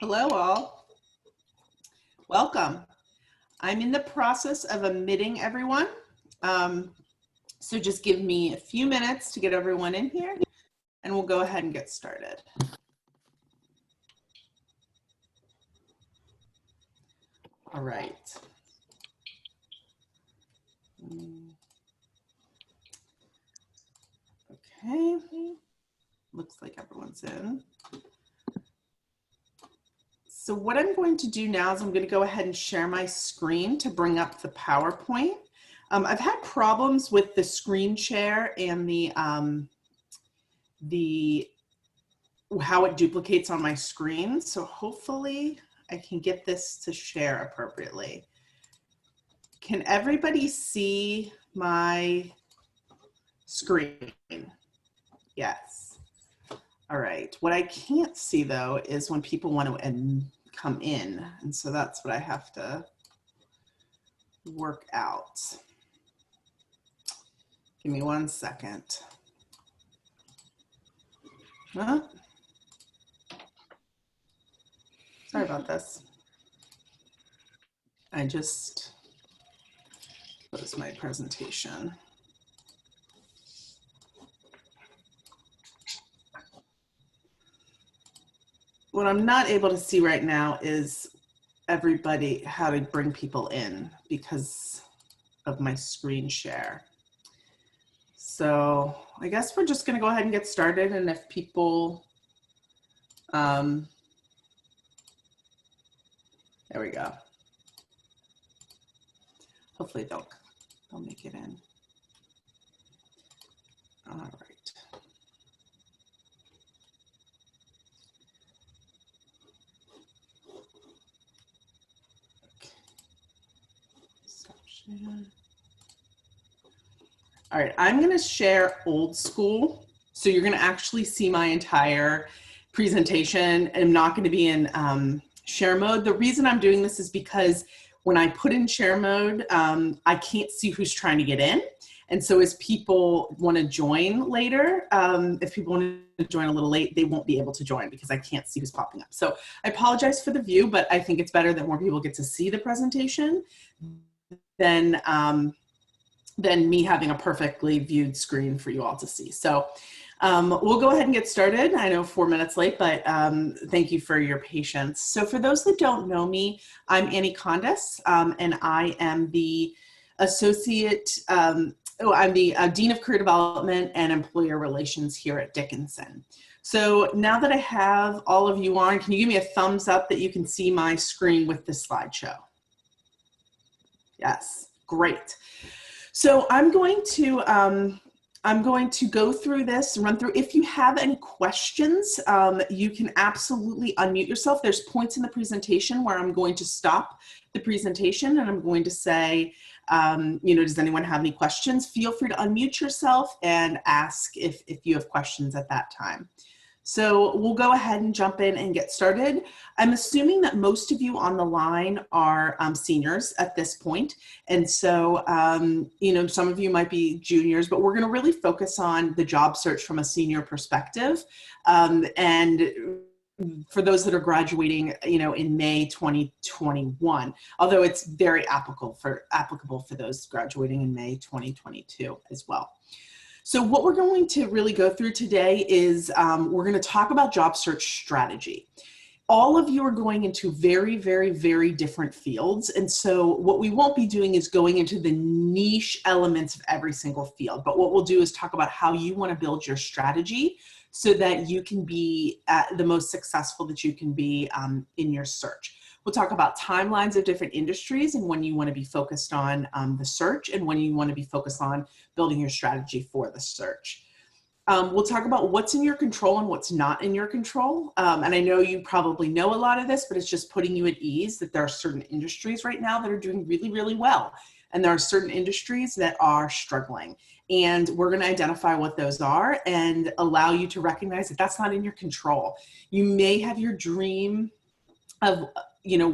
Hello all, welcome. I'm in the process of admitting everyone. So just give me a few minutes to get everyone in here and we'll go ahead and get started. All right. Okay, looks like everyone's in. So what I'm going to do now is I'm going to go ahead and share my screen to bring up the PowerPoint. I've had problems with the screen share and how it duplicates on my screen. So hopefully I can get this to share appropriately. Can everybody see my screen? Yes. All right. What I can't see though is when people want to come in. And so that's what I have to work out. Give me 1 second. Huh? Sorry about this. I just closed my presentation. What I'm not able to see right now is everybody, how to bring people in because of my screen share. So I guess we're just going to go ahead and get started. And if people, there we go. Hopefully they'll make it in. All right. All right, I'm going to share old school. So you're going to actually see my entire presentation. I'm not going to be in share mode. The reason I'm doing this is because when I put in share mode, I can't see who's trying to get in. And so as people want to join later, if people want to join a little late, they won't be able to join because I can't see who's popping up. So I apologize for the view, but I think it's better that more people get to see the presentation than me having a perfectly viewed screen for you all to see. So we'll go ahead and get started. I know 4 minutes late, but thank you for your patience. So for those that don't know me, I'm Annie Condas, and I am the I'm the Dean of Career Development and Employer Relations here at Dickinson. So now that I have all of you on, can you give me a thumbs up that you can see my screen with this slideshow? Yes, great. So I'm going to go through this, run through. If you have any questions, you can absolutely unmute yourself. There's points in the presentation where I'm going to stop the presentation and I'm going to say, does anyone have any questions? Feel free to unmute yourself and ask if you have questions at that time. So we'll go ahead and jump in and get started. I'm assuming that most of you on the line are seniors at this point. And so, some of you might be juniors, but we're gonna really focus on the job search from a senior perspective. And for those that are graduating, in May 2021, although it's very applicable for those graduating in May 2022 as well. So what we're going to really go through today is we're going to talk about job search strategy. All of you are going into very, very, very different fields. And so what we won't be doing is going into the niche elements of every single field. But what we'll do is talk about how you want to build your strategy so that you can be the most successful that you can be in your search. We'll talk about timelines of different industries and when you want to be focused on the search and when you want to be focused on building your strategy for the search. We'll talk about what's in your control and what's not in your control. And I know you probably know a lot of this, but it's just putting you at ease that there are certain industries right now that are doing really, really well. And there are certain industries that are struggling. And we're going to identify what those are and allow you to recognize that that's not in your control. You may have your dream of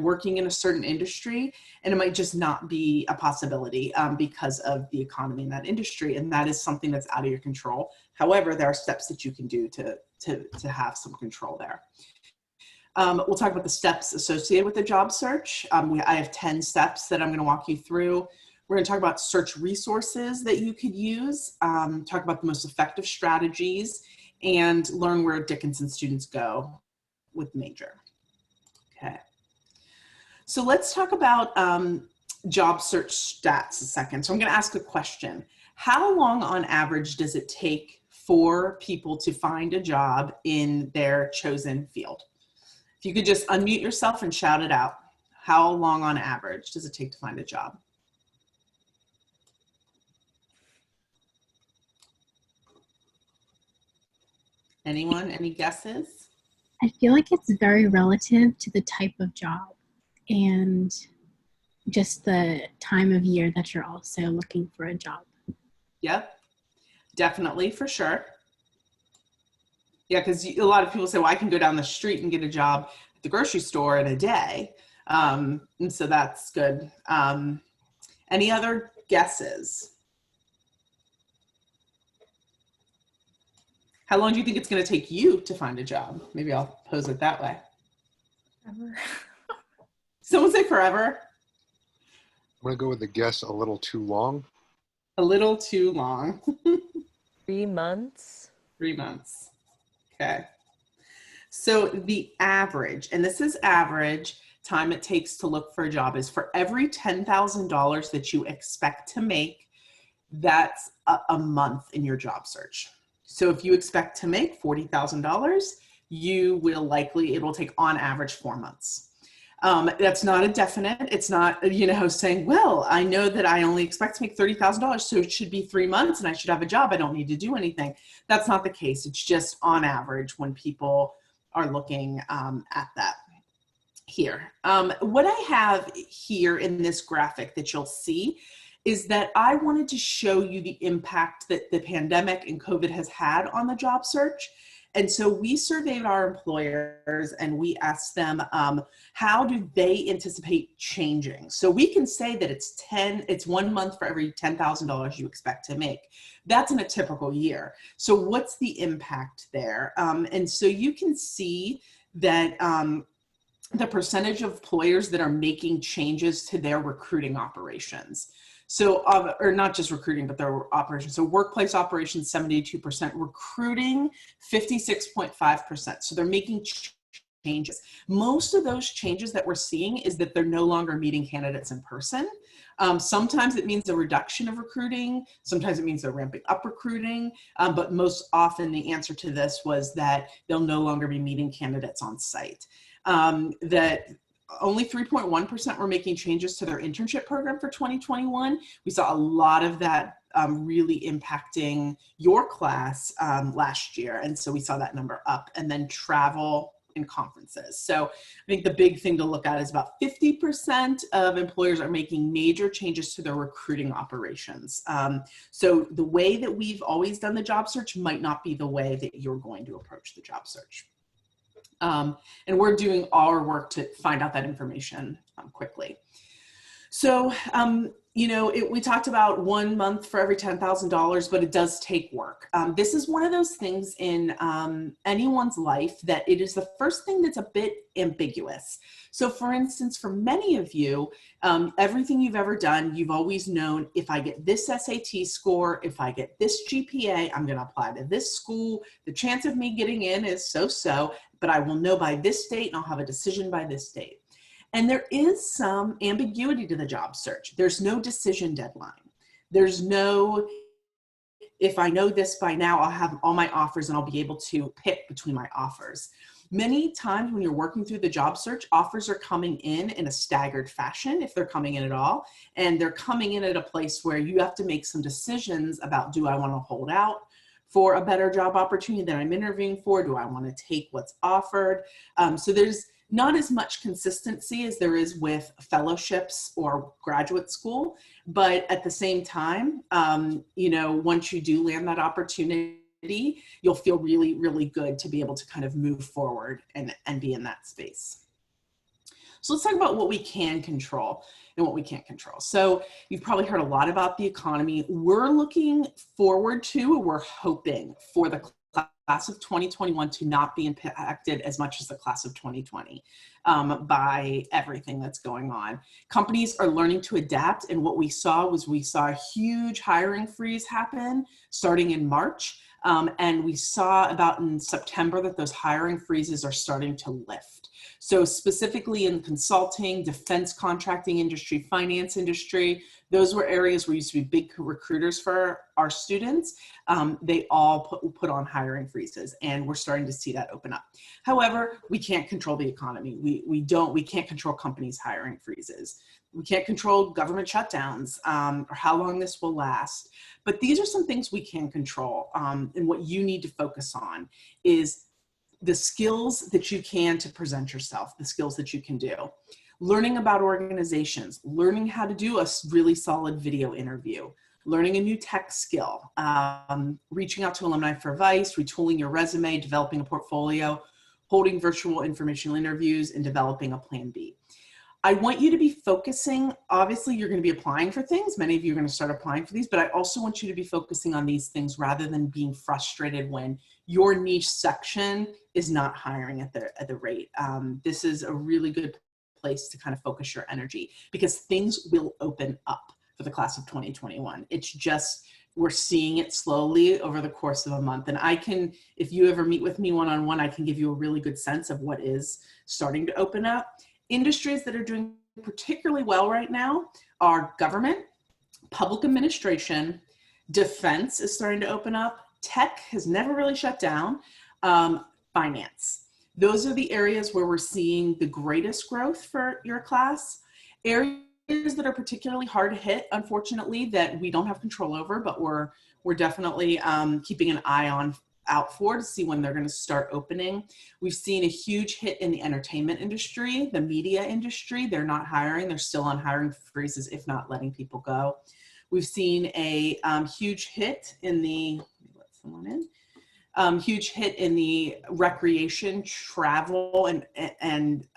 working in a certain industry, and it might just not be a possibility because of the economy in that industry, and that is something that's out of your control. However, there are steps that you can do to have some control there. We'll talk about the steps associated with the job search. I have 10 steps that I'm going to walk you through. We're going to talk about search resources that you could use, talk about the most effective strategies, and learn where Dickinson students go with major. Okay. So let's talk about job search stats a second. So I'm going to ask a question. How long on average does it take for people to find a job in their chosen field? If you could just unmute yourself and shout it out. How long on average does it take to find a job? Anyone? Any guesses? I feel like it's very relative to the type of job and just the time of year that you're also looking for a job. Yep, definitely, for sure. Yeah, because a lot of people say, well, I can go down the street and get a job at the grocery store in a day. And so that's good. Any other guesses? How long do you think it's going to take you to find a job? Maybe I'll pose it that way. Forever. Someone say forever. I'm going to go with the guess a little too long. A little too long. 3 months. 3 months. Okay. So the average, and this is average time it takes to look for a job, is for every $10,000 that you expect to make, that's a month in your job search. So if you expect to make $40,000, you will likely, it will take on average 4 months. That's not a definite. It's not, saying, well, I know that I only expect to make $30,000, so it should be 3 months and I should have a job. I don't need to do anything. That's not the case. It's just on average when people are looking at that here. What I have here in this graphic that you'll see is that I wanted to show you the impact that the pandemic and COVID has had on the job search. And so we surveyed our employers and we asked them, how do they anticipate changing? So we can say that it's 1 month for every $10,000 you expect to make. That's in a typical year. So what's the impact there? And so you can see that the percentage of employers that are making changes to their recruiting operations. So, or not just recruiting, but their operations. So workplace operations, 72%, recruiting, 56.5%. So they're making changes. Most of those changes that we're seeing is that they're no longer meeting candidates in person. Sometimes it means a reduction of recruiting. Sometimes it means they're ramping up recruiting. But most often the answer to this was that they'll no longer be meeting candidates on site. That only 3.1% were making changes to their internship program for 2021. We saw a lot of that really impacting your class last year. And so we saw that number up, and then travel and conferences. So I think the big thing to look at is about 50% of employers are making major changes to their recruiting operations. So the way that we've always done the job search might not be the way that you're going to approach the job search. And we're doing our work to find out that information quickly. So, we talked about 1 month for every $10,000, but it does take work. This is one of those things in anyone's life that it is the first thing that's a bit ambiguous. So for instance, for many of you, everything you've ever done, you've always known, if I get this SAT score, if I get this GPA, I'm going to apply to this school. The chance of me getting in is so-so, but I will know by this date and I'll have a decision by this date. And there is some ambiguity to the job search. There's no decision deadline. There's no, if I know this by now, I'll have all my offers and I'll be able to pick between my offers. Many times when you're working through the job search, offers are coming in a staggered fashion, if they're coming in at all. And they're coming in at a place where you have to make some decisions about, do I want to hold out for a better job opportunity that I'm interviewing for? Do I want to take what's offered? So there's not as much consistency as there is with fellowships or graduate school. But at the same time, once you do land that opportunity, you'll feel really, really good to be able to kind of move forward and be in that space. So let's talk about what we can control and what we can't control. So you've probably heard a lot about the economy. We're looking forward to, we're hoping for the class of 2021 to not be impacted as much as the class of 2020 by everything that's going on. Companies are learning to adapt, and what we saw a huge hiring freeze happen starting in March, and we saw about in September that those hiring freezes are starting to lift. So specifically in consulting, defense contracting industry, finance industry, those were areas where we used to be big recruiters for our students. They all put on hiring freezes, and we're starting to see that open up. However, we can't control the economy. We can't control companies hiring freezes. We can't control government shutdowns or how long this will last. But these are some things we can control. And what you need to focus on is the skills that you can to present yourself, the skills that you can do. Learning about organizations, learning how to do a really solid video interview, learning a new tech skill, reaching out to Alumni for advice, retooling your resume, developing a portfolio, holding virtual informational interviews, and developing a plan B. I want you to be focusing, obviously you're going to be applying for things. Many of you are going to start applying for these, but I also want you to be focusing on these things rather than being frustrated when your niche section is not hiring at the rate. This is a really good place to kind of focus your energy because things will open up for the class of 2021. It's just, we're seeing it slowly over the course of a month. And I can, if you ever meet with me one-on-one, I can give you a really good sense of what is starting to open up. Industries that are doing particularly well right now are government, public administration, defense is starting to open up, tech has never really shut down, finance. Those are the areas where we're seeing the greatest growth for your class. Areas that are particularly hard to hit, unfortunately, that we don't have control over, but we're definitely keeping an eye out for to see when they're going to start opening. We've seen a huge hit in the entertainment industry, the media industry. They're not hiring. They're still on hiring freezes, if not letting people go. We've seen a huge hit in the, let someone in, huge hit in the recreation, travel, and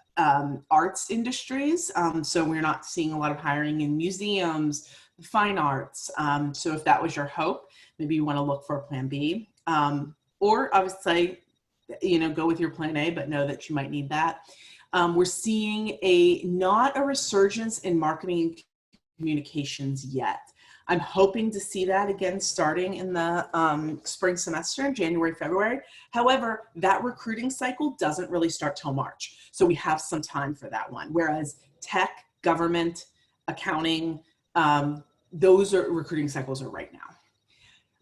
arts industries. So we're not seeing a lot of hiring in museums, fine arts. So if that was your hope, maybe you want to look for a plan B. Or obviously, go with your plan A, but know that you might need that. We're seeing not a resurgence in marketing and communications yet. I'm hoping to see that again starting in the spring semester, January, February. However, that recruiting cycle doesn't really start till March. So we have some time for that one. Whereas tech, government, accounting, those recruiting cycles are right now.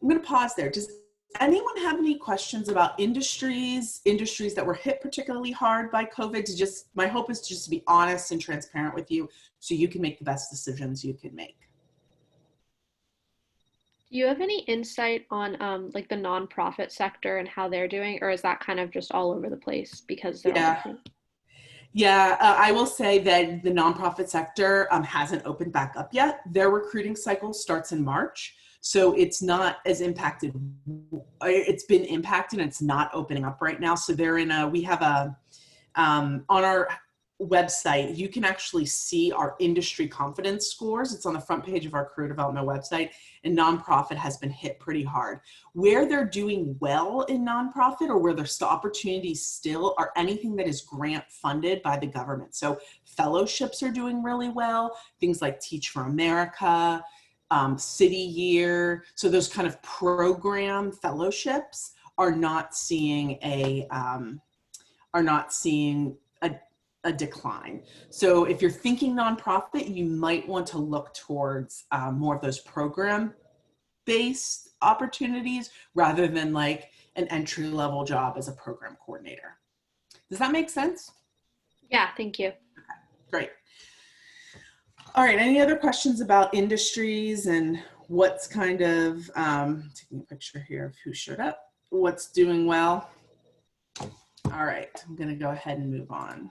I'm going to pause there. Does anyone have any questions about industries that were hit particularly hard by COVID? My hope is just to be honest and transparent with you so you can make the best decisions you can make. Do you have any insight on like the nonprofit sector and how they're doing, or is that kind of just all over the place because they're all different? Yeah, I will say that the nonprofit sector hasn't opened back up yet. Their recruiting cycle starts in March. So it's not as impacted. It's been impacted and it's not opening up right now. So we have on our website, you can actually see our industry confidence scores. It's on the front page of our career development website, and nonprofit has been hit pretty hard. Where they're doing well in nonprofit or where there's opportunities still are anything that is grant funded by the government. So fellowships are doing really well, things like Teach for America, City Year. So those kind of program fellowships are not seeing a decline. So if you're thinking nonprofit, you might want to look towards more of those program-based opportunities rather than like an entry-level job as a program coordinator. Does that make sense? Yeah, thank you. Okay, great. All right, any other questions about industries and what's kind of, taking a picture here of who showed up, what's doing well? All right, I'm gonna go ahead and move on.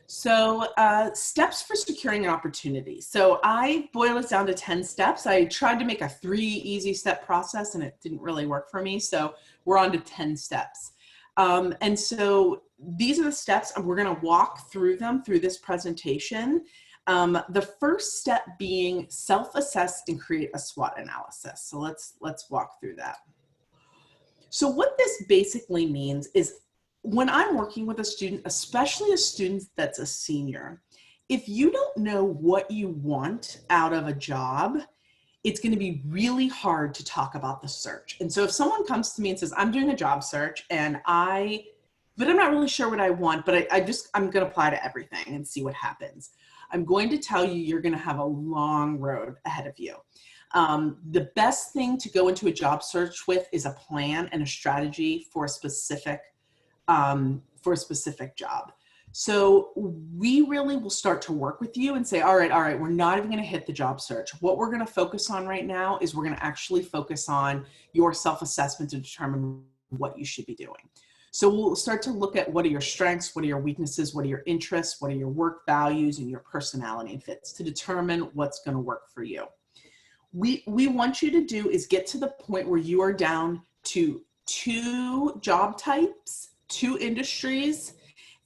So steps for securing an opportunity. So I boil it down to 10 steps. I tried to make a 3 easy step process and it didn't really work for me. So we're on to 10 steps. And so these are the steps, and we're gonna walk through them through this presentation. The first step being self-assess and create a SWOT analysis. So let's walk through that. So what this basically means is when I'm working with a student, especially a student that's a senior, if you don't know what you want out of a job, it's going to be really hard to talk about the search. And so if someone comes to me and says, I'm doing a job search but I'm not really sure what I want, but I'm going to apply to everything and see what happens. I'm going to tell you, you're going to have a long road ahead of you. The best thing to go into a job search with is a plan and a strategy for a specific job. So we really will start to work with you and say, all right, we're not even going to hit the job search. What we're going to focus on right now is we're going to actually focus on your self-assessment to determine what you should be doing. So we'll start to look at what are your strengths, what are your weaknesses, what are your interests, what are your work values and your personality and fits to determine what's going to work for you. We want you to do is get to the point where you are down to 2 job types, 2 industries,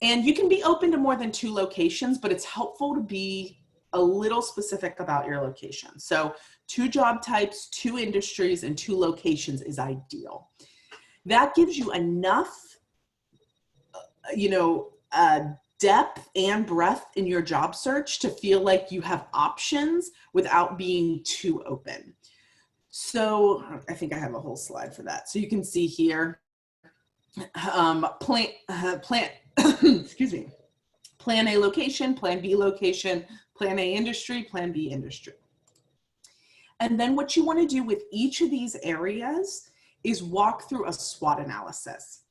and you can be open to more than 2 locations, but it's helpful to be a little specific about your location. So 2 job types, 2 industries, and 2 locations is ideal. That gives you enough, depth and breadth in your job search to feel like you have options without being too open. So I think I have a whole slide for that. So you can see here, excuse me, plan A location, plan B location, plan A industry, plan B industry. And then what you want to do with each of these areas is walk through a SWOT analysis.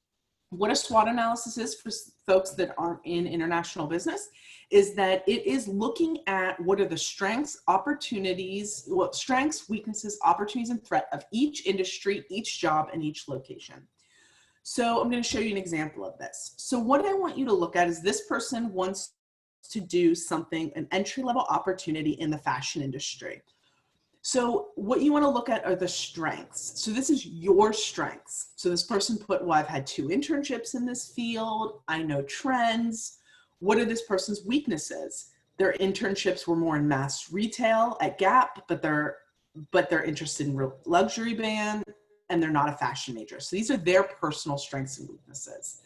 What a SWOT analysis is for folks that aren't in international business is that it is looking at what are the strengths, opportunities, strengths, weaknesses, opportunities, and threat of each industry, each job, and each location. So I'm going to show you an example of this. So what I want you to look at is this person wants to do something, an entry-level opportunity in the fashion industry. So what you want to look at are the strengths. So this is your strengths. So this person put, well, I've had 2 internships in this field. I know trends. What are this person's weaknesses? Their internships were more in mass retail at Gap, but they're interested in luxury brand and they're not a fashion major. So these are their personal strengths and weaknesses.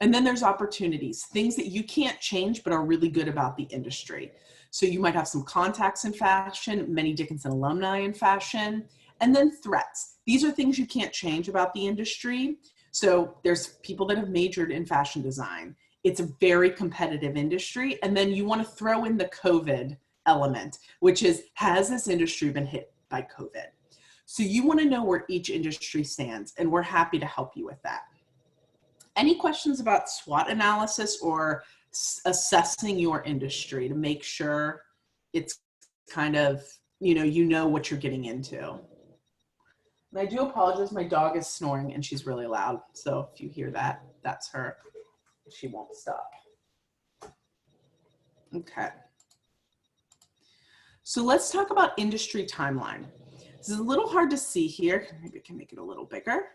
And then there's opportunities, things that you can't change, but are really good about the industry. So you might have some contacts in fashion, many Dickinson alumni in fashion, and then threats. These are things you can't change about the industry. So there's people that have majored in fashion design. It's a very competitive industry. And then you want to throw in the COVID element, which is, has this industry been hit by COVID? So you want to know where each industry stands, and we're happy to help you with that. Any questions about SWOT analysis or assessing your industry to make sure it's kind of, you know what you're getting into? And I do apologize, my dog is snoring and she's really loud. So if you hear that, that's her. She won't stop. Okay. So let's talk about industry timeline. This is a little hard to see here. Maybe I can make it a little bigger.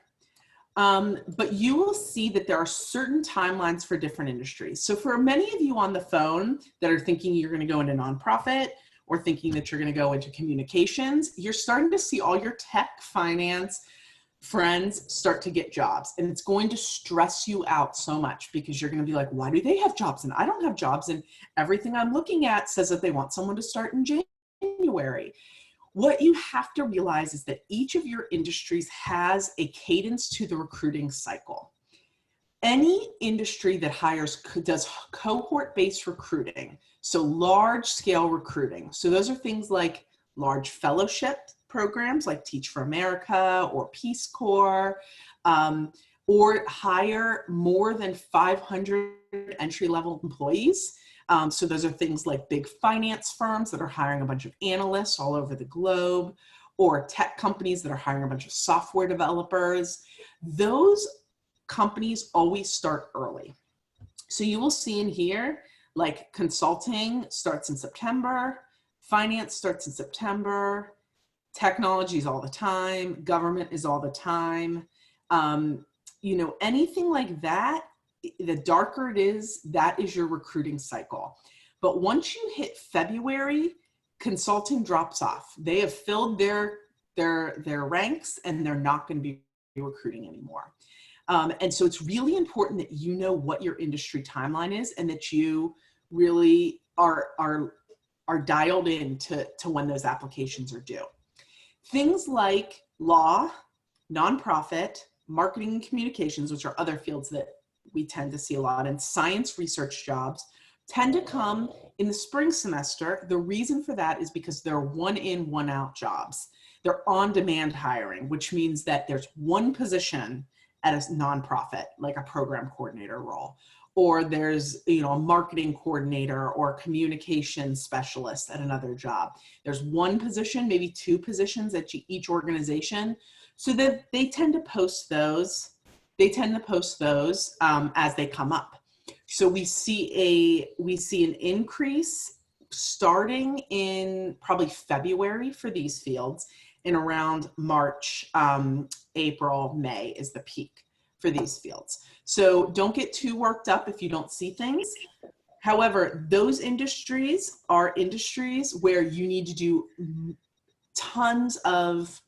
But you will see that there are certain timelines for different industries. So for many of you on the phone that are thinking you're going to go into nonprofit or thinking that you're going to go into communications, you're starting to see all your tech, finance friends start to get jobs. And it's going to stress you out so much because you're going to be like, why do they have jobs and I don't have jobs? And everything I'm looking at says that they want someone to start in January. What you have to realize is that each of your industries has a cadence to the recruiting cycle. Any industry that does cohort-based recruiting, so large-scale recruiting. So those are things like large fellowship programs like Teach for America or Peace Corps, or hire more than 500 entry-level employees. So those are things like big finance firms that are hiring a bunch of analysts all over the globe, or tech companies that are hiring a bunch of software developers. Those companies always start early. So you will see in here, like consulting starts in September, finance starts in September, technology is all the time, government is all the time. Anything like that, the darker it is, that is your recruiting cycle. But once you hit February, consulting drops off. They have filled their ranks and they're not going to be recruiting anymore. And so it's really important that you know what your industry timeline is and that you really are dialed in to when those applications are due. Things like law, nonprofit, marketing and communications, which are other fields that we tend to see a lot, and science research jobs tend to come in the spring semester. The reason for that is because they're 1 in, 1 out jobs. They're on-demand hiring, which means that there's one position at a nonprofit, like a program coordinator role, or there's, you know, a marketing coordinator or a communication specialist at another job. There's one position, maybe 2 positions at each organization. So that they tend to post those. As they come up. So we see an increase starting in probably February for these fields, and around March, April, May is the peak for these fields. So don't get too worked up if you don't see things. However, those industries are industries where you need to do tons of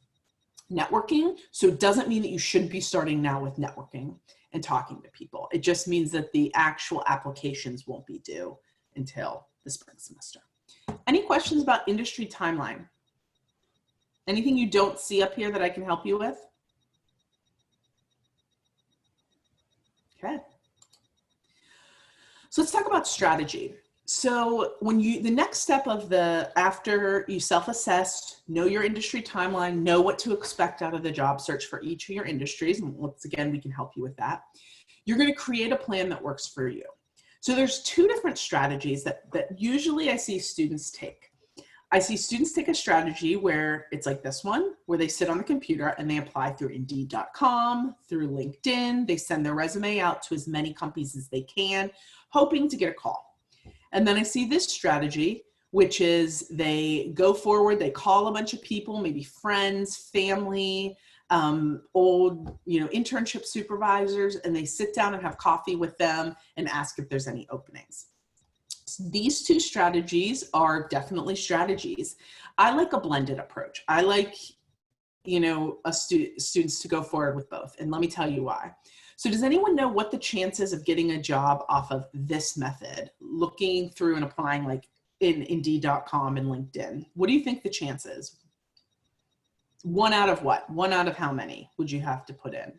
networking. So it doesn't mean that you shouldn't be starting now with networking and talking to people. It just means that the actual applications won't be due until the spring semester. Any questions about industry timeline? Anything you don't see up here that I can help you with? Okay. So let's talk about strategy. So the next step after you self-assess, know your industry timeline, know what to expect out of the job search for each of your industries, and once again, we can help you with that. You're going to create a plan that works for you. So there's 2 different strategies that usually I see students take. I see students take a strategy where it's like this one, where they sit on the computer and they apply through Indeed.com, through LinkedIn. They send their resume out to as many companies as they can, hoping to get a call. And then I see this strategy, which is they go forward, they call a bunch of people, maybe friends, family, old, internship supervisors, and they sit down and have coffee with them and ask if there's any openings. These 2 strategies are definitely strategies. I like a blended approach. I like, students to go forward with both. And let me tell you why. So does anyone know what the chances of getting a job off of this method, looking through and applying like in Indeed.com and LinkedIn? What do you think the chances? 1 out of what? 1 out of how many would you have to put in?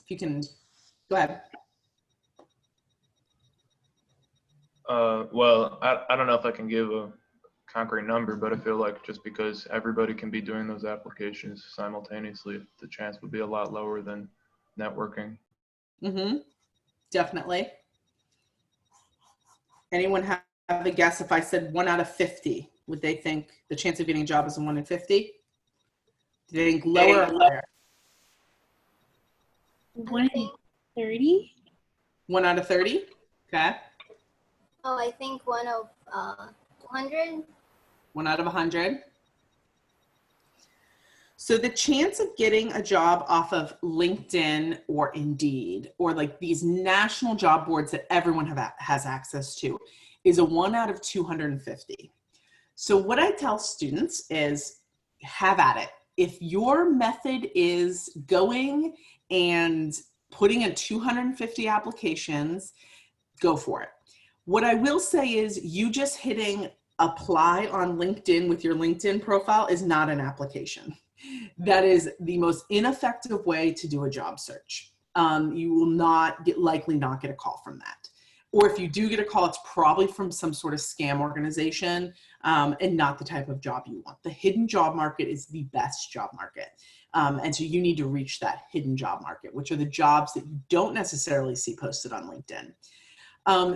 If you can, go ahead. Well, I don't know if I can give a concrete number, but I feel like just because everybody can be doing those applications simultaneously, the chance would be a lot lower than networking. Mm-hmm. Definitely. Anyone have a guess? If I said 1 out of 50, would they think the chance of getting a job is a 1 in 50? Do they think lower or higher? 1 in 30? 1 out of 30? Okay. Oh, I think 1 of 100. 1 out of 100. So the chance of getting a job off of LinkedIn or Indeed, or like these national job boards that everyone has access to, is a 1 out of 250. So what I tell students is have at it. If your method is going and putting in 250 applications, go for it. What I will say is you just hitting apply on LinkedIn with your LinkedIn profile is not an application. That is the most ineffective way to do a job search. You will likely not get a call from that. Or if you do get a call, it's probably from some sort of scam organization and not the type of job you want. The hidden job market is the best job market. And so you need to reach that hidden job market, which are the jobs that you don't necessarily see posted on LinkedIn.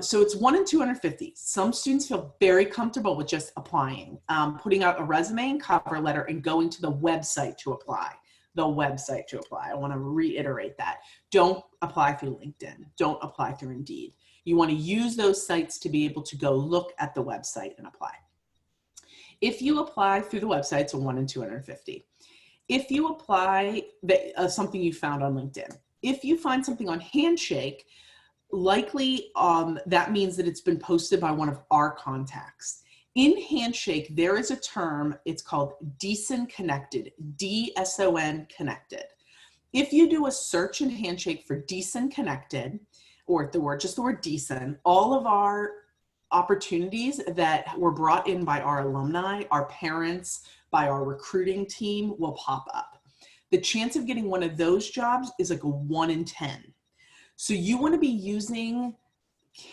So it's 1 in 250. Some students feel very comfortable with just applying, putting out a resume and cover letter and going to the website to apply. The website to apply. I want to reiterate that. Don't apply through LinkedIn. Don't apply through Indeed. You want to use those sites to be able to go look at the website and apply. If you apply through the website, it's a 1 in 250. If you apply something you found on LinkedIn, if you find something on Handshake, likely that means that it's been posted by one of our contacts. In Handshake, there is a term, it's called DSON connected, DSON connected. If you do a search in Handshake for DSON connected, or just the word DSON, all of our opportunities that were brought in by our alumni, our parents, by our recruiting team will pop up. The chance of getting one of those jobs is like a 1 in 10. So you want to be using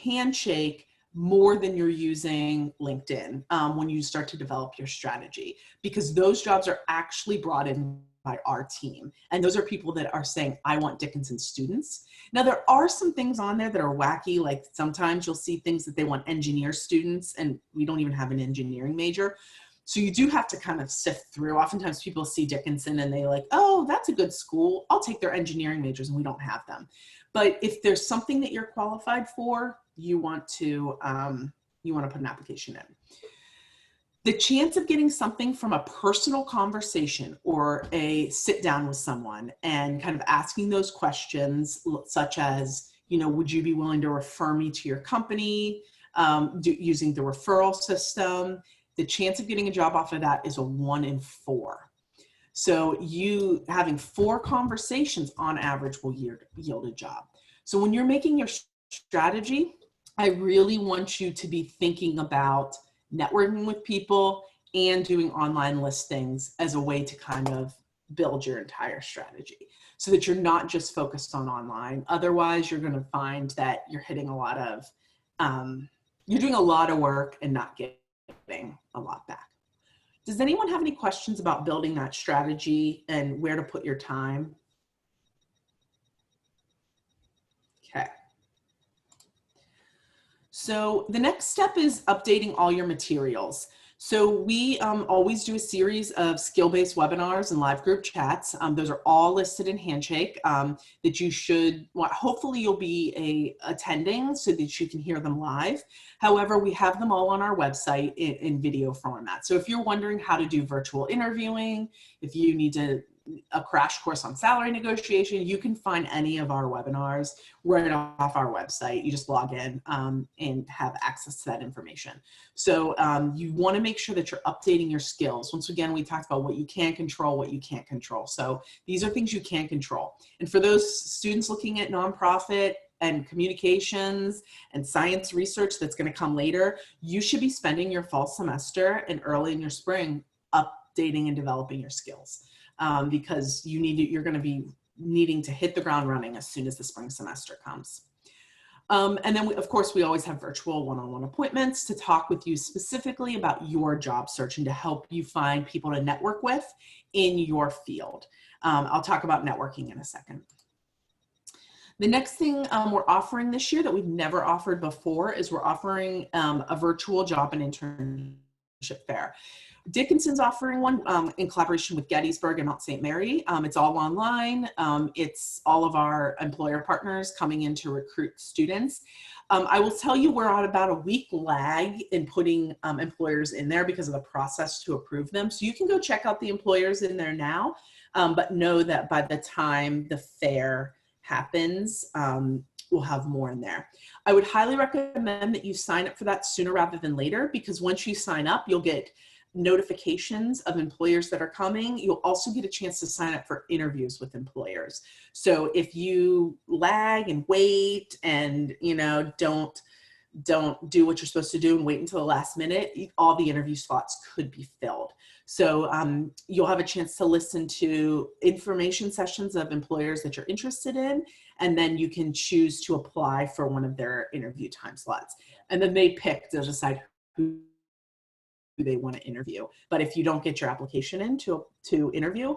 Handshake more than you're using LinkedIn when you start to develop your strategy, because those jobs are actually brought in by our team. And those are people that are saying, I want Dickinson students. Now, there are some things on there that are wacky. Like sometimes you'll see things that they want engineer students, and we don't even have an engineering major. So you do have to kind of sift through. Oftentimes people see Dickinson and they like, oh, that's a good school. I'll take their engineering majors, and we don't have them. But if there's something that you're qualified for, you want to put an application in. The chance of getting something from a personal conversation or a sit down with someone and kind of asking those questions, such as, would you be willing to refer me to your company, using the referral system, the chance of getting a job off of that is a 1 in 4. So you having 4 conversations on average will yield a job. So when you're making your strategy, I really want you to be thinking about networking with people and doing online listings as a way to kind of build your entire strategy so that you're not just focused on online. Otherwise, you're going to find that you're hitting a lot of, you're doing a lot of work and not getting a lot back. Does anyone have any questions about building that strategy and where to put your time? Okay. So the next step is updating all your materials. So we always do a series of skill-based webinars and live group chats. Those are all listed in Handshake that you should, hopefully you'll be attending so that you can hear them live. However, we have them all on our website in video format. So if you're wondering how to do virtual interviewing, if you need a crash course on salary negotiation, you can find any of our webinars right off our website. You just log in and have access to that information. So you want to make sure that you're updating your skills. Once again, we talked about what you can control, what you can't control. So these are things you can control. And for those students looking at nonprofit and communications and science research that's going to come later, you should be spending your fall semester and early in your spring updating and developing your skills. Because you're going to be needing to hit the ground running as soon as the spring semester comes. And then, of course, we always have virtual one-on-one appointments to talk with you specifically about your job search and to help you find people to network with in your field. I'll talk about networking in a second. The next thing we're offering this year that we've never offered before is we're offering a virtual job and internship fair. Dickinson's offering one in collaboration with Gettysburg and Mount St. Mary. It's all online. It's all of our employer partners coming in to recruit students. I will tell you we're on about a week lag in putting employers in there because of the process to approve them. So you can go check out the employers in there now, but know that by the time the fair happens, we'll have more in there. I would highly recommend that you sign up for that sooner rather than later, because once you sign up, you'll get notifications of employers that are coming. You'll also get a chance to sign up for interviews with employers. So if you lag and wait and don't do what you're supposed to do and wait until the last minute, all the interview slots could be filled. So you'll have a chance to listen to information sessions of employers that you're interested in, and then you can choose to apply for one of their interview time slots. And then they'll decide who they want to interview. But if you don't get your application in to interview,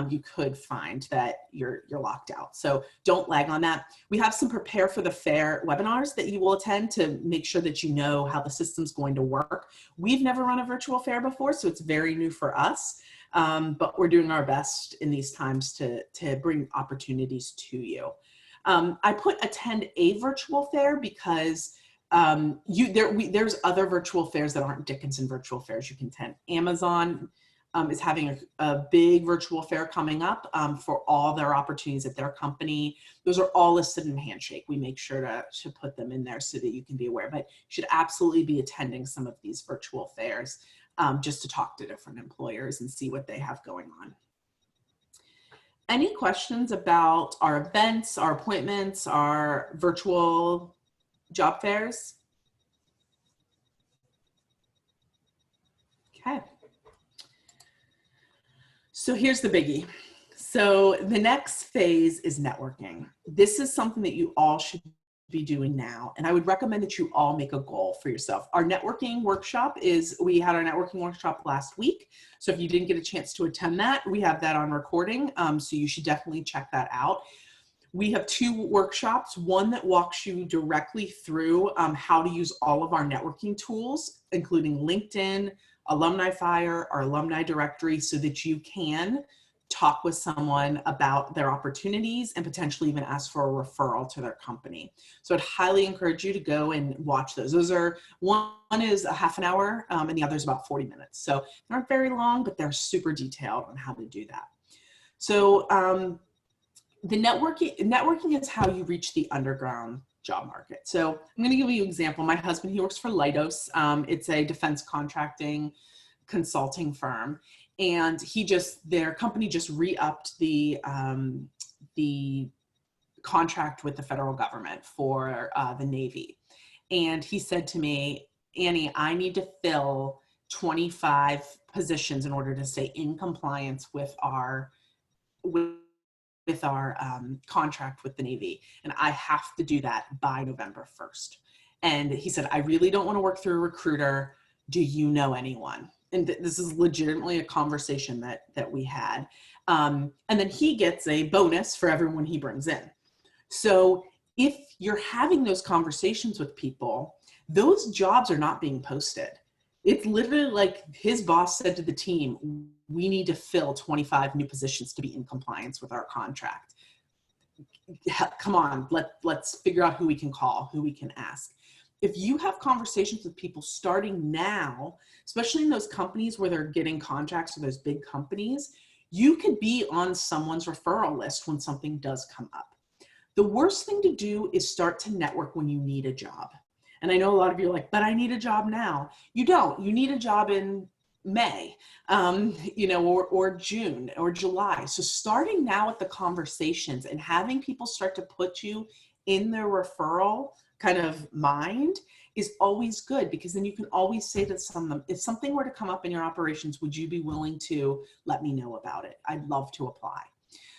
you could find that you're locked out. So don't lag on that. We have some prepare for the fair webinars that you will attend to make sure that you know how the system's going to work. We've never run a virtual fair before, so it's very new for us. But we're doing our best in these times to bring opportunities to you. I put attend a virtual fair because there's other virtual fairs that aren't Dickinson virtual fairs you can attend. Amazon is having a big virtual fair coming up for all their opportunities at their company. Those are all listed in Handshake. We make sure to put them in there so that you can be aware, but you should absolutely be attending some of these virtual fairs just to talk to different employers and see what they have going on. Any questions about our events, our appointments, our virtual job fairs? Okay. So here's the biggie. So the next phase is networking. This is something that you all should be doing now. And I would recommend that you all make a goal for yourself. Our networking workshop we had our networking workshop last week. So if you didn't get a chance to attend that, we have that on recording. So you should definitely check that out. We have 2 workshops, one that walks you directly through how to use all of our networking tools, including LinkedIn, Alumni Fire, our alumni directory, so that you can talk with someone about their opportunities and potentially even ask for a referral to their company. So I'd highly encourage you to go and watch those. Those are, one is a half an hour and the other is about 40 minutes. So they aren't very long, but they're super detailed on how to do that. So the networking is how you reach the underground job market. So I'm going to give you an example. My husband, he works for Leidos. It's a defense contracting consulting firm. And their company just re-upped the contract with the federal government for the Navy. And he said to me, Annie, I need to fill 25 positions in order to stay in compliance with our contract with the Navy. And I have to do that by November 1st. And he said, I really don't want to work through a recruiter. Do you know anyone? And this is legitimately a conversation that we had. And then he gets a bonus for everyone he brings in. So if you're having those conversations with people, those jobs are not being posted. It's literally like his boss said to the team, we need to fill 25 new positions to be in compliance with our contract. Come on, let's figure out who we can call, who we can ask. If you have conversations with people starting now, especially in those companies where they're getting contracts or those big companies, you could be on someone's referral list when something does come up. The worst thing to do is start to network when you need a job. And I know a lot of you are like, but I need a job now. You don't. You need a job in May, or June or July. So starting now with the conversations and having people start to put you in their referral kind of mind is always good, because then you can always say to someone, if something were to come up in your operations, would you be willing to let me know about it? I'd love to apply.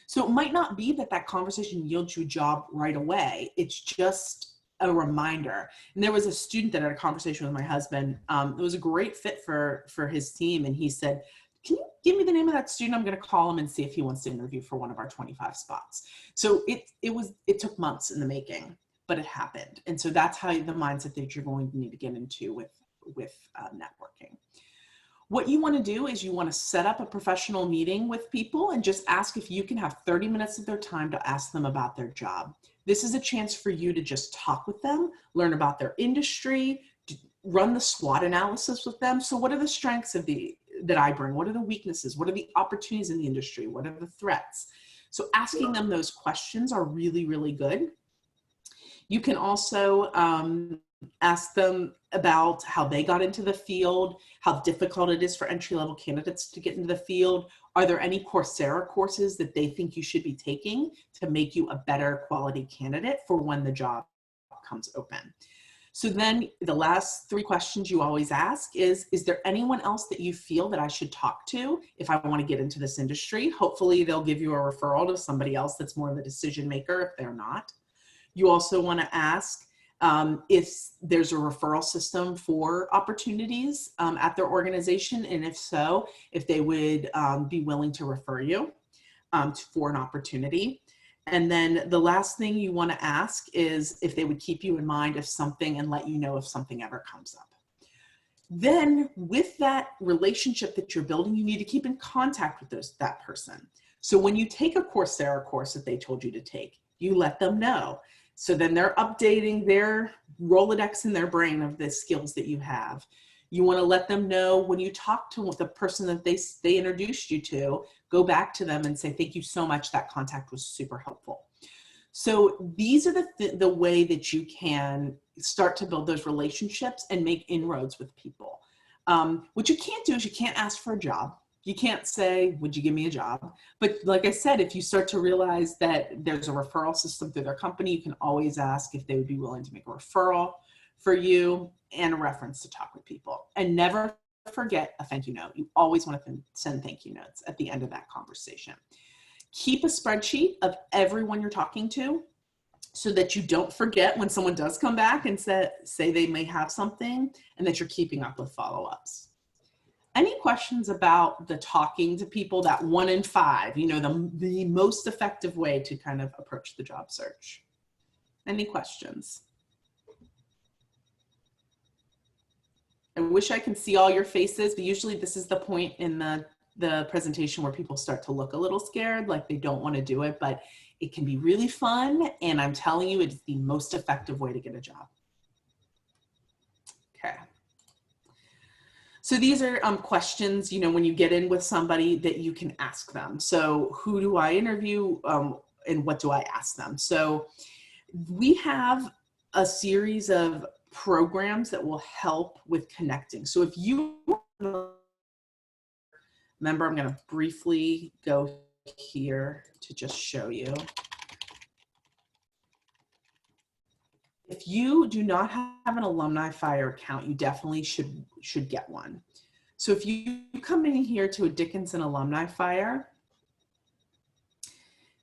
So it might not be that conversation yields you a job right away. It's just a reminder. And there was a student that had a conversation with my husband. It was a great fit for his team. And he said, can you give me the name of that student? I'm going to call him and see if he wants to interview for one of our 25 spots. So it took months in the making, but it happened. And so that's how the mindset that you're going to need to get into with networking. What you want to do is you want to set up a professional meeting with people and just ask if you can have 30 minutes of their time to ask them about their job. This is a chance for you to just talk with them, learn about their industry, run the SWOT analysis with them. So what are the strengths that I bring? What are the weaknesses? What are the opportunities in the industry? What are the threats? So asking them those questions are really, really good. You can also ask them about how they got into the field, how difficult it is for entry-level candidates to get into the field. Are there any Coursera courses that they think you should be taking to make you a better quality candidate for when the job comes open? So then the last 3 questions you always ask is there anyone else that you feel that I should talk to if I want to get into this industry? Hopefully they'll give you a referral to somebody else that's more of a decision maker if they're not. You also want to ask if there's a referral system for opportunities at their organization, and if so, if they would be willing to refer you for an opportunity. And then the last thing you want to ask is if they would keep you in mind if something and let you know if something ever comes up. Then with that relationship that you're building, you need to keep in contact with that person. So when you take a Coursera course that they told you to take, you let them know. So then they're updating their Rolodex in their brain of the skills that you have. You want to let them know when you talk to the person that they introduced you to, go back to them and say, thank you so much. That contact was super helpful. So these are the way that you can start to build those relationships and make inroads with people. What you can't do is you can't ask for a job. You can't say, would you give me a job? But like I said, if you start to realize that there's a referral system through their company, you can always ask if they would be willing to make a referral for you and a reference to talk with people. And never forget a thank you note. You always want to send thank you notes at the end of that conversation. Keep a spreadsheet of everyone you're talking to so that you don't forget when someone does come back and say they may have something, and that you're keeping up with follow-ups. Any questions about the talking to people, that 1 in 5, you know, the most effective way to kind of approach the job search? Any questions? I wish I can see all your faces, but usually this is the point in the presentation where people start to look a little scared, like they don't want to do it, but it can be really fun. And I'm telling you, it's the most effective way to get a job. Okay. So these are questions, you know, when you get in with somebody that you can ask them. So who do I interview and what do I ask them? So we have a series of programs that will help with connecting. So if you remember, I'm going to briefly go here to just show you. If you do not have an Alumni Fire account, you definitely should get one. So if you come in here to a Dickinson Alumni Fire,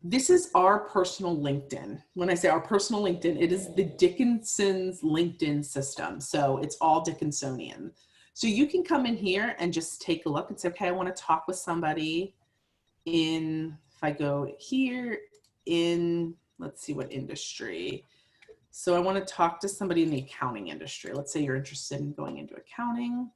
this is our personal LinkedIn. When I say our personal LinkedIn, it is the Dickinson's LinkedIn system. So it's all Dickinsonian. So you can come in here and just take a look and say, okay, I want to talk with somebody in, if I go here in, let's see what industry. So I want to talk to somebody in the accounting industry. Let's say you're interested in going into accounting.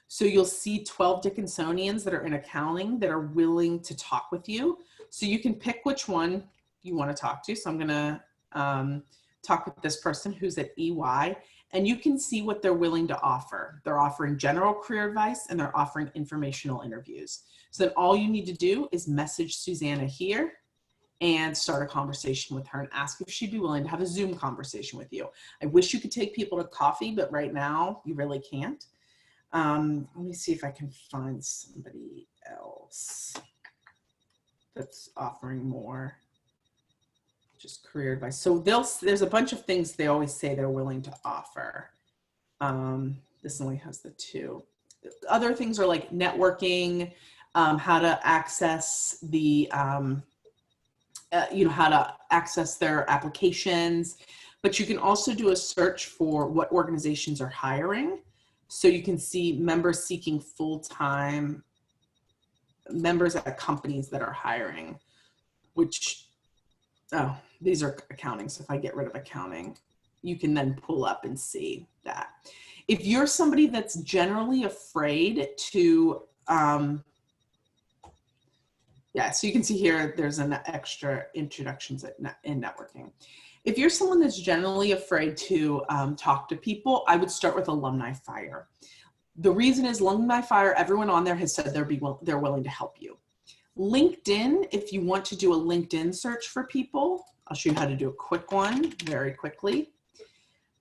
So you'll see 12 Dickinsonians that are in accounting that are willing to talk with you. So you can pick which one you want to talk to. So I'm going to talk with this person who's at EY, and you can see what they're willing to offer. They're offering general career advice and they're offering informational interviews. So then all you need to do is message Susanna here and start a conversation with her and ask if she'd be willing to have a Zoom conversation with you. I wish you could take people to coffee, but right now you really can't. Let me see if I can find somebody else that's offering more just career advice. So there's a bunch of things they always say they're willing to offer. This only has the 2. Other things are like networking, how to access the, you know, how to access their applications, but you can also do a search for what organizations are hiring. So you can see members seeking full-time members at companies that are hiring, which, oh, these are accounting. So if I get rid of accounting, you can then pull up and see that. If you're somebody that's generally afraid to, yeah, so you can see here, there's an extra introductions in networking. If you're someone that's generally afraid to talk to people, I would start with Alumni Fire. The reason is Alumni Fire, everyone on there has said they're willing to help you. LinkedIn, if you want to do a LinkedIn search for people, I'll show you how to do a quick one very quickly.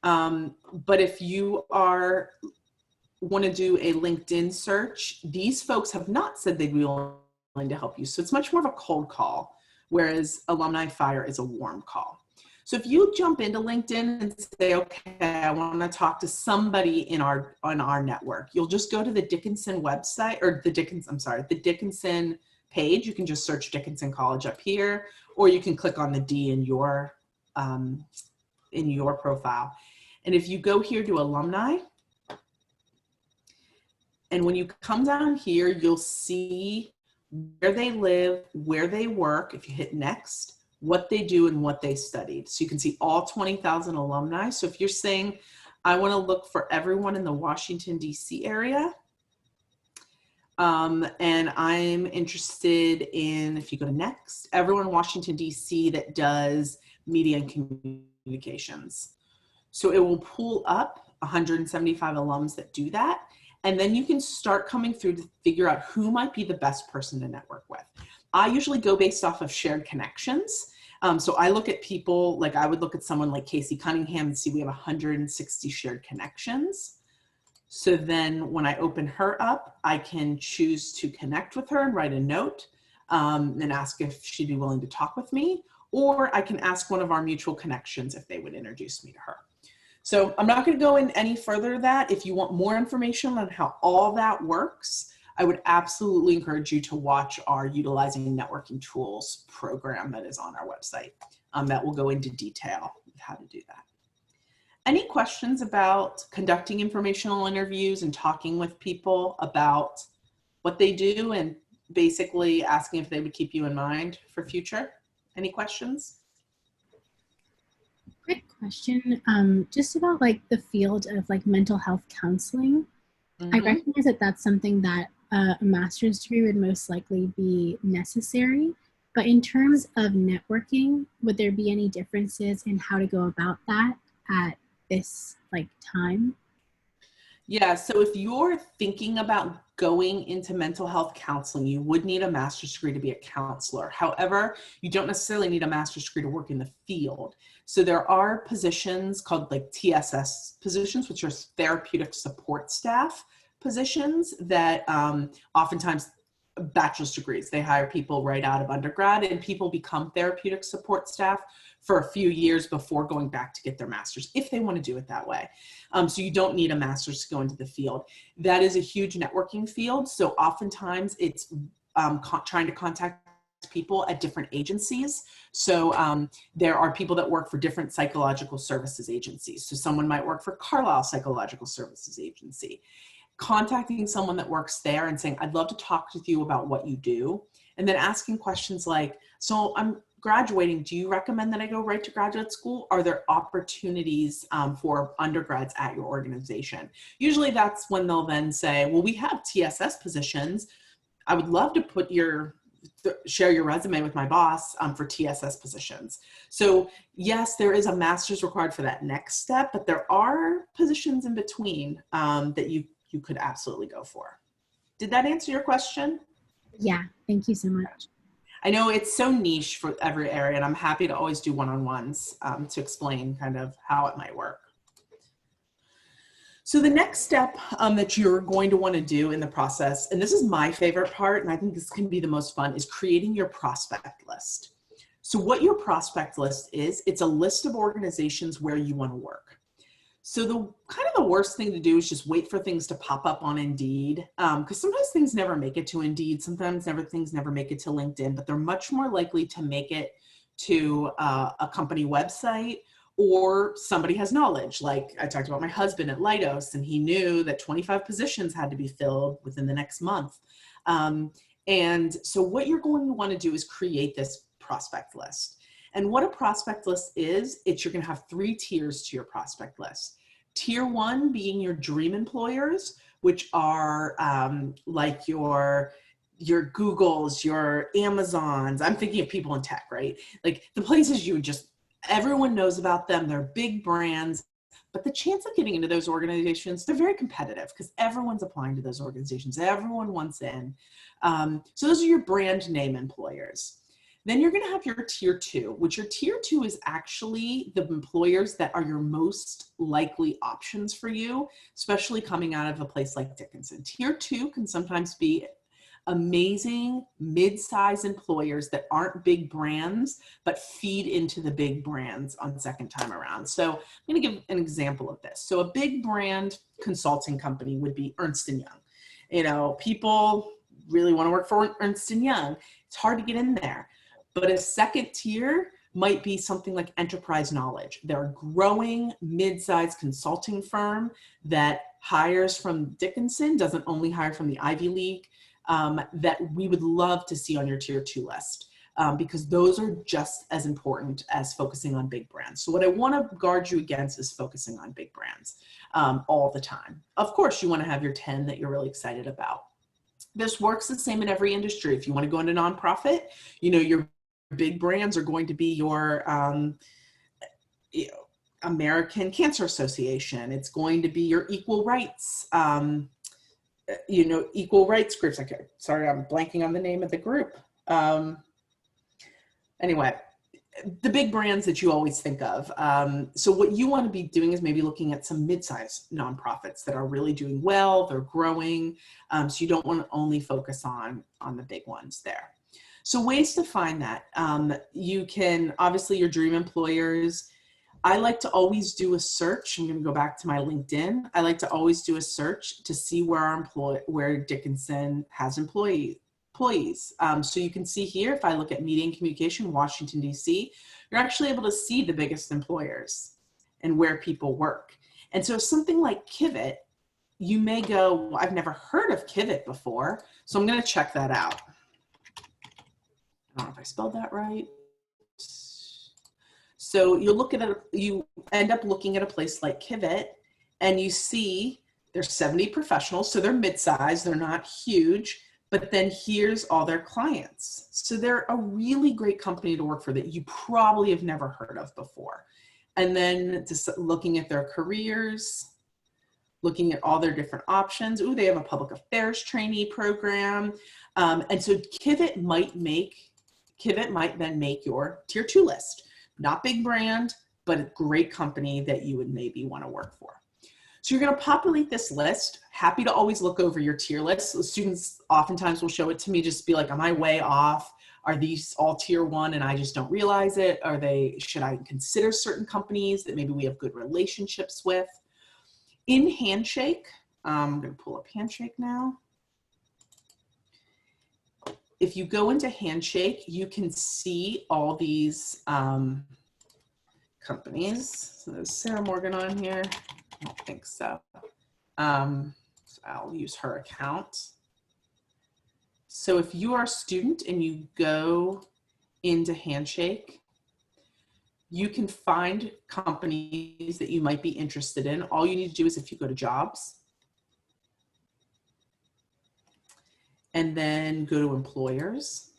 But if you want to do a LinkedIn search, these folks have not said they'd be willing to help you. So it's much more of a cold call, whereas Alumni Fire is a warm call. So if you jump into LinkedIn and say, okay, I want to talk to somebody on our network, you'll just go to the Dickinson website, or the Dickinson page. You can just search Dickinson College up here, or you can click on the D in your profile. And if you go here to alumni, and when you come down here, you'll see where they live, where they work. If you hit next, what they do and what they studied. So you can see all 20,000 alumni. So if you're saying, I want to look for everyone in the Washington, D.C. area, and I'm interested in, if you go to next, everyone in Washington, D.C. that does media and communications. So it will pull up 175 alums that do that. And then you can start coming through to figure out who might be the best person to network with. I usually go based off of shared connections. So I look at people, like I would look at someone like Casey Cunningham and see we have 160 shared connections. So then when I open her up, I can choose to connect with her and write a note and ask if she'd be willing to talk with me, or I can ask one of our mutual connections if they would introduce me to her. So I'm not going to go in any further than that. If you want more information on how all that works, I would absolutely encourage you to watch our Utilizing Networking Tools program that is on our website. That will go into detail of how to do that. Any questions about conducting informational interviews and talking with people about what they do and basically asking if they would keep you in mind for future? Any questions? Quick question, just about like the field of like mental health counseling. I recognize that that's something that a master's degree would most likely be necessary, but in terms of networking, would there be any differences in how to go about that at this like time? Yeah, so if you're thinking about going into mental health counseling, you would need a master's degree to be a counselor. However, you don't necessarily need a master's degree to work in the field. So there are positions called like TSS positions, which are therapeutic support staff positions that oftentimes bachelor's degrees, they hire people right out of undergrad, and people become therapeutic support staff for a few years before going back to get their master's, if they want to do it that way. So you don't need a master's to go into the field. That is a huge networking field. So oftentimes it's trying to contact people at different agencies. So there are people that work for different psychological services agencies. So someone might work for Carlisle Psychological Services Agency. Contacting someone that works there and saying, I'd love to talk with you about what you do. And then asking questions like, so I'm graduating, do you recommend that I go right to graduate school? Are there opportunities for undergrads at your organization? Usually that's when they'll then say, well, we have TSS positions. I would love to share your resume with my boss for TSS positions. So yes, there is a master's required for that next step, but there are positions in between that you could absolutely go for. Did that answer your question? Yeah, thank you so much. I know it's so niche for every area, and I'm happy to always do one-on-ones to explain kind of how it might work. So the next step that you're going to want to do in the process, and this is my favorite part, and I think this can be the most fun, is creating your prospect list. So what your prospect list is, it's a list of organizations where you want to work. So the kind of the worst thing to do is just wait for things to pop up on Indeed, because sometimes things never make it to Indeed, sometimes things never make it to LinkedIn, but they're much more likely to make it to a company website, or somebody has knowledge. Like I talked about my husband at Leidos, and he knew that 25 positions had to be filled within the next month. And so what you're going to want to do is create this prospect list. And what a prospect list is, you're going to have 3 tiers to your prospect list. Tier 1 being your dream employers, which are like your Googles, your Amazons. I'm thinking of people in tech, right? Like the places everyone knows about them. They're big brands, but the chance of getting into those organizations, they're very competitive because everyone's applying to those organizations. Everyone wants in. So those are your brand name employers. Then you're going to have your tier 2, which your tier 2 is actually the employers that are your most likely options for you, especially coming out of a place like Dickinson. Tier 2 can sometimes be amazing mid-size employers that aren't big brands, but feed into the big brands on second time around. So I'm going to give an example of this. So a big brand consulting company would be Ernst & Young. You know, people really want to work for Ernst & Young. It's hard to get in there. But a second tier might be something like Enterprise Knowledge. They're a growing mid-sized consulting firm that hires from Dickinson, doesn't only hire from the Ivy League, that we would love to see on your tier 2 list because those are just as important as focusing on big brands. So what I want to guard you against is focusing on big brands all the time. Of course, you want to have your 10 that you're really excited about. This works the same in every industry. If you want to go into nonprofit, you know, your big brands are going to be your American Cancer Association. It's going to be your equal rights equal rights groups. Sorry, I'm blanking on the name of the group. Anyway, the big brands that you always think of. So what you want to be doing is maybe looking at some mid-sized nonprofits that are really doing well, they're growing. So you don't want to only focus on the big ones there. So ways to find that. You can, obviously your dream employers. I like to always do a search. I'm going to go back to my LinkedIn. I like to always do a search to see where Dickinson has employees. So you can see here, if I look at media and communication, Washington, D.C., you're actually able to see the biggest employers and where people work. And so something like Kivett, you may go, well, I've never heard of Kivett before, so I'm going to check that out. I don't know if I spelled that right. So you end up looking at a place like Kivett, and you see there's 70 professionals, so they're mid-sized, they're not huge. But then here's all their clients. So they're a really great company to work for that you probably have never heard of before. And then just looking at their careers, looking at all their different options. Ooh, they have a public affairs trainee program. And so Kivett might then make your tier 2 list. Not big brand, but a great company that you would maybe want to work for. So you're going to populate this list. Happy to always look over your tier list. So students oftentimes will show it to me, just be like, am I way off? Are these all tier 1 and I just don't realize it? Should I consider certain companies that maybe we have good relationships with? In Handshake, I'm going to pull up Handshake now. If you go into Handshake, you can see all these companies. So there's Sarah Morgan on here. I don't think so. So I'll use her account. So if you are a student and you go into Handshake, you can find companies that you might be interested in. All you need to do is if you go to jobs and then go to employers.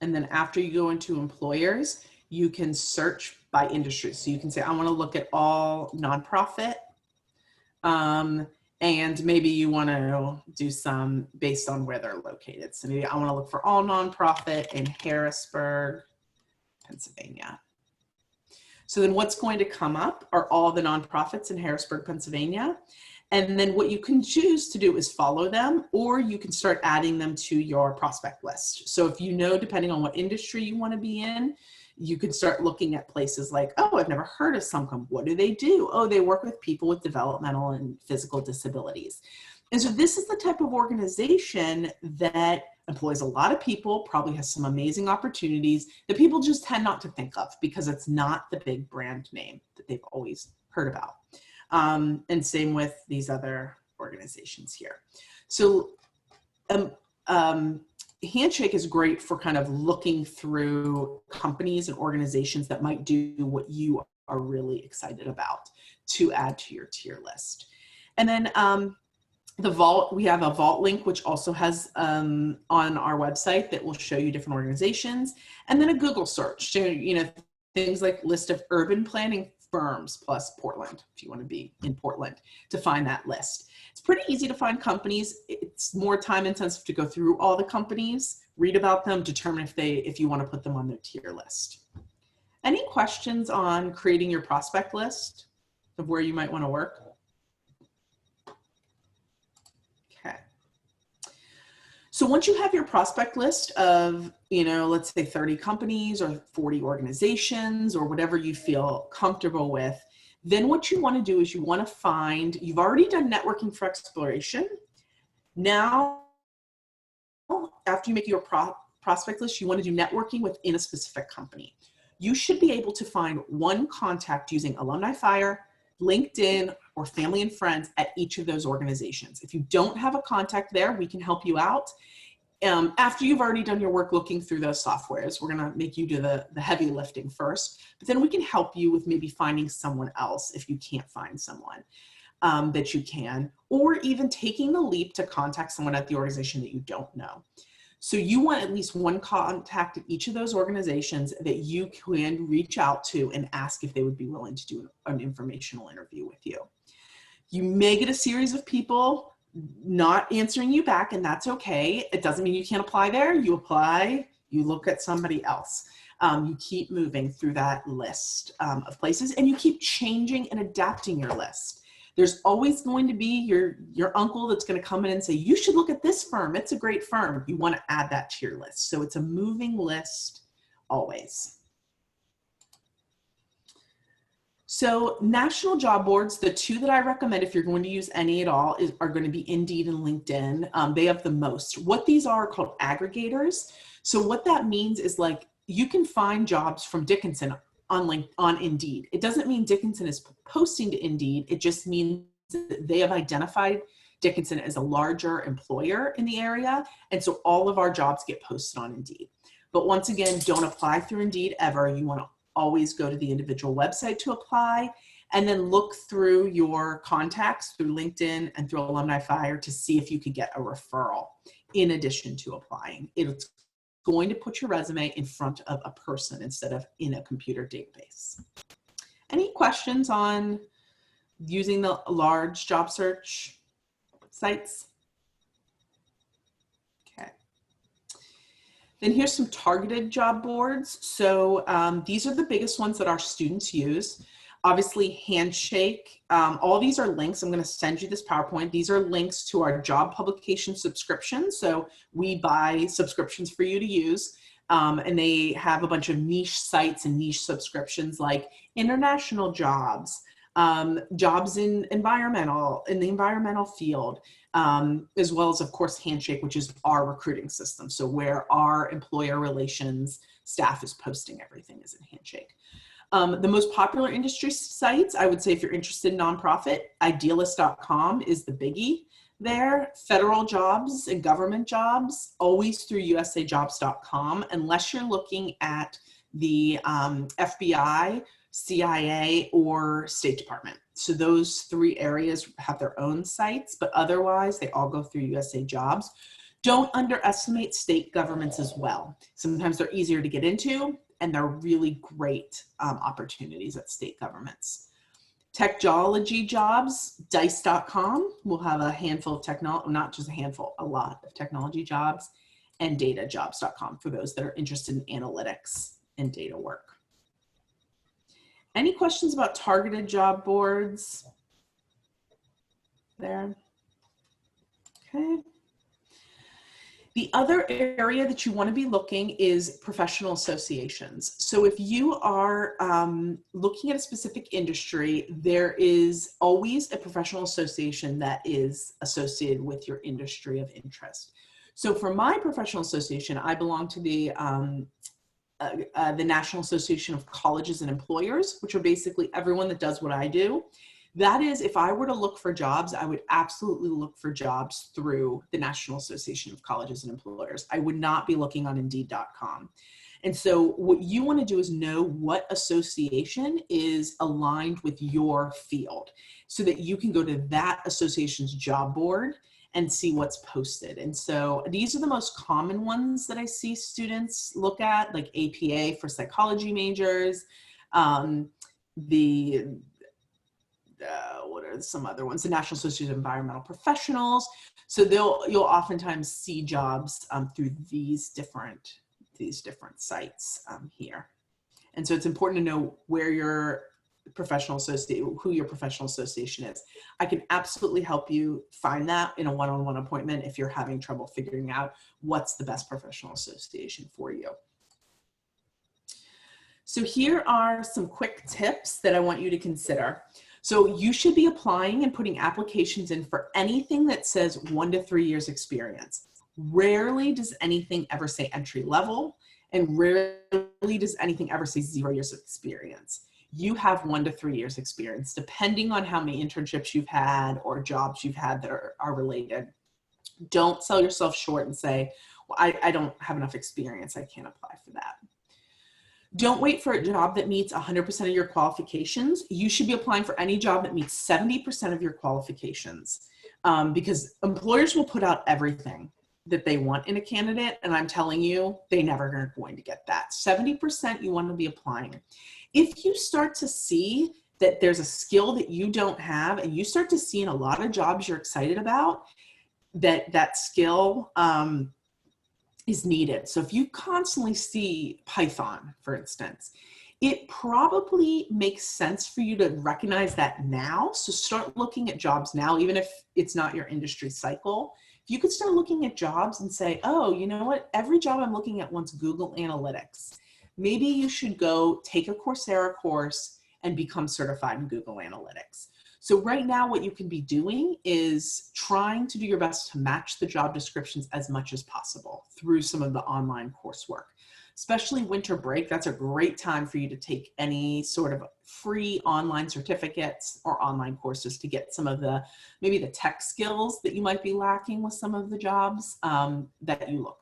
And then after you go into employers, you can search by industry. So you can say, I want to look at all nonprofit. And maybe you want to do some based on where they're located. So maybe I want to look for all nonprofit in Harrisburg, Pennsylvania. So then what's going to come up are all the nonprofits in Harrisburg, Pennsylvania. And then what you can choose to do is follow them, or you can start adding them to your prospect list. So if you know, depending on what industry you want to be in, you could start looking at places like, oh, I've never heard of some company. What do they do? Oh, they work with people with developmental and physical disabilities. And so this is the type of organization that employs a lot of people, probably has some amazing opportunities that people just tend not to think of because it's not the big brand name that they've always heard about. And same with these other organizations here. So Handshake is great for kind of looking through companies and organizations that might do what you are really excited about to add to your tier list. And then the Vault, we have a Vault link, which also has on our website that will show you different organizations. And then a Google search, so, things like list of urban planning firms plus Portland, if you want to be in Portland, to find that list. It's pretty easy to find companies. It's more time intensive to go through all the companies, read about them, determine if you want to put them on their tier list. Any questions on creating your prospect list of where you might want to work? Okay. So once you have your prospect list of, let's say 30 companies or 40 organizations or whatever you feel comfortable with, then what you want to do is you want to find, you've already done networking for exploration. Now, after you make your prospect list, you want to do networking within a specific company. You should be able to find one contact using Alumni Fire, LinkedIn, or family and friends at each of those organizations. If you don't have a contact there, we can help you out. After you've already done your work looking through those softwares, we're going to make you do the heavy lifting first, but then we can help you with maybe finding someone else if you can't find someone that you can, or even taking the leap to contact someone at the organization that you don't know. So you want at least one contact at each of those organizations that you can reach out to and ask if they would be willing to do an informational interview with you. You may get a series of people not answering you back, and that's okay. It doesn't mean you can't apply there. You apply, you look at somebody else. You keep moving through that list of places, and you keep changing and adapting your list. There's always going to be your uncle that's going to come in and say, you should look at this firm. It's a great firm. You want to add that to your list. So it's a moving list always. So national job boards, the two that I recommend if you're going to use any at all are going to be Indeed and LinkedIn. They have the most. What these are called aggregators. So what that means is like you can find jobs from Dickinson on Indeed. It doesn't mean Dickinson is posting to Indeed. It just means that they have identified Dickinson as a larger employer in the area. And so all of our jobs get posted on Indeed. But once again, don't apply through Indeed ever. You want to always go to the individual website to apply, and then look through your contacts through LinkedIn and through Alumni Fire to see if you could get a referral in addition to applying. It's going to put your resume in front of a person instead of in a computer database. Any questions on using the large job search sites? Okay. Then here's some targeted job boards. So these are the biggest ones that our students use. Obviously, Handshake. All these are links. I'm going to send you this PowerPoint. These are links to our job publication subscriptions. So we buy subscriptions for you to use. And they have a bunch of niche sites and niche subscriptions like international jobs, jobs in the environmental field, as well as, of course, Handshake, which is our recruiting system. So where our employer relations staff is posting everything is in Handshake. The most popular industry sites, I would say if you're interested in nonprofit, idealist.com is the biggie there. Federal jobs and government jobs, always through usajobs.com, unless you're looking at the FBI, CIA, or State Department. So those three areas have their own sites, but otherwise they all go through USA Jobs. Don't underestimate state governments as well. Sometimes they're easier to get into, and they're really great opportunities at state governments. Technology jobs, dice.com will have a handful of not just a handful, a lot of technology jobs, and datajobs.com for those that are interested in analytics and data work. Any questions about targeted job boards there? Okay. The other area that you want to be looking is professional associations. So if you are looking at a specific industry, there is always a professional association that is associated with your industry of interest. So for my professional association, I belong to the National Association of Colleges and Employers, which are basically everyone that does what I do. That is, if I were to look for jobs, I would absolutely look for jobs through the National Association of Colleges and Employers. I would not be looking on Indeed.com. And so what you want to do is know what association is aligned with your field so that you can go to that association's job board and see what's posted. And so these are the most common ones that I see students look at, like APA for psychology majors, what are some other ones? The National Association of Environmental Professionals. So you'll oftentimes see jobs through these different sites here. And so it's important to know where your who your professional association is. I can absolutely help you find that in a one-on-one appointment if you're having trouble figuring out what's the best professional association for you. So here are some quick tips that I want you to consider. So you should be applying and putting applications in for anything that says 1 to 3 years experience. Rarely does anything ever say entry level, and rarely does anything ever say 0 years of experience. You have 1 to 3 years experience, depending on how many internships you've had or jobs you've had that are related. Don't sell yourself short and say, well, I don't have enough experience, I can't apply for that. Don't wait for a job that meets 100% of your qualifications. You should be applying for any job that meets 70% of your qualifications, because employers will put out everything that they want in a candidate, and I'm telling you, they never are going to get that. 70% you want to be applying. If you start to see that there's a skill that you don't have, and you start to see in a lot of jobs you're excited about that skill is needed. So if you constantly see Python, for instance, it probably makes sense for you to recognize that now. So start looking at jobs now, even if it's not your industry cycle. You could start looking at jobs and say, oh, you know what? Every job I'm looking at wants Google Analytics. Maybe you should go take a Coursera course and become certified in Google Analytics. So right now, what you can be doing is trying to do your best to match the job descriptions as much as possible through some of the online coursework. Especially winter break, that's a great time for you to take any sort of free online certificates or online courses to get some of the, maybe the tech skills that you might be lacking with some of the jobs that you look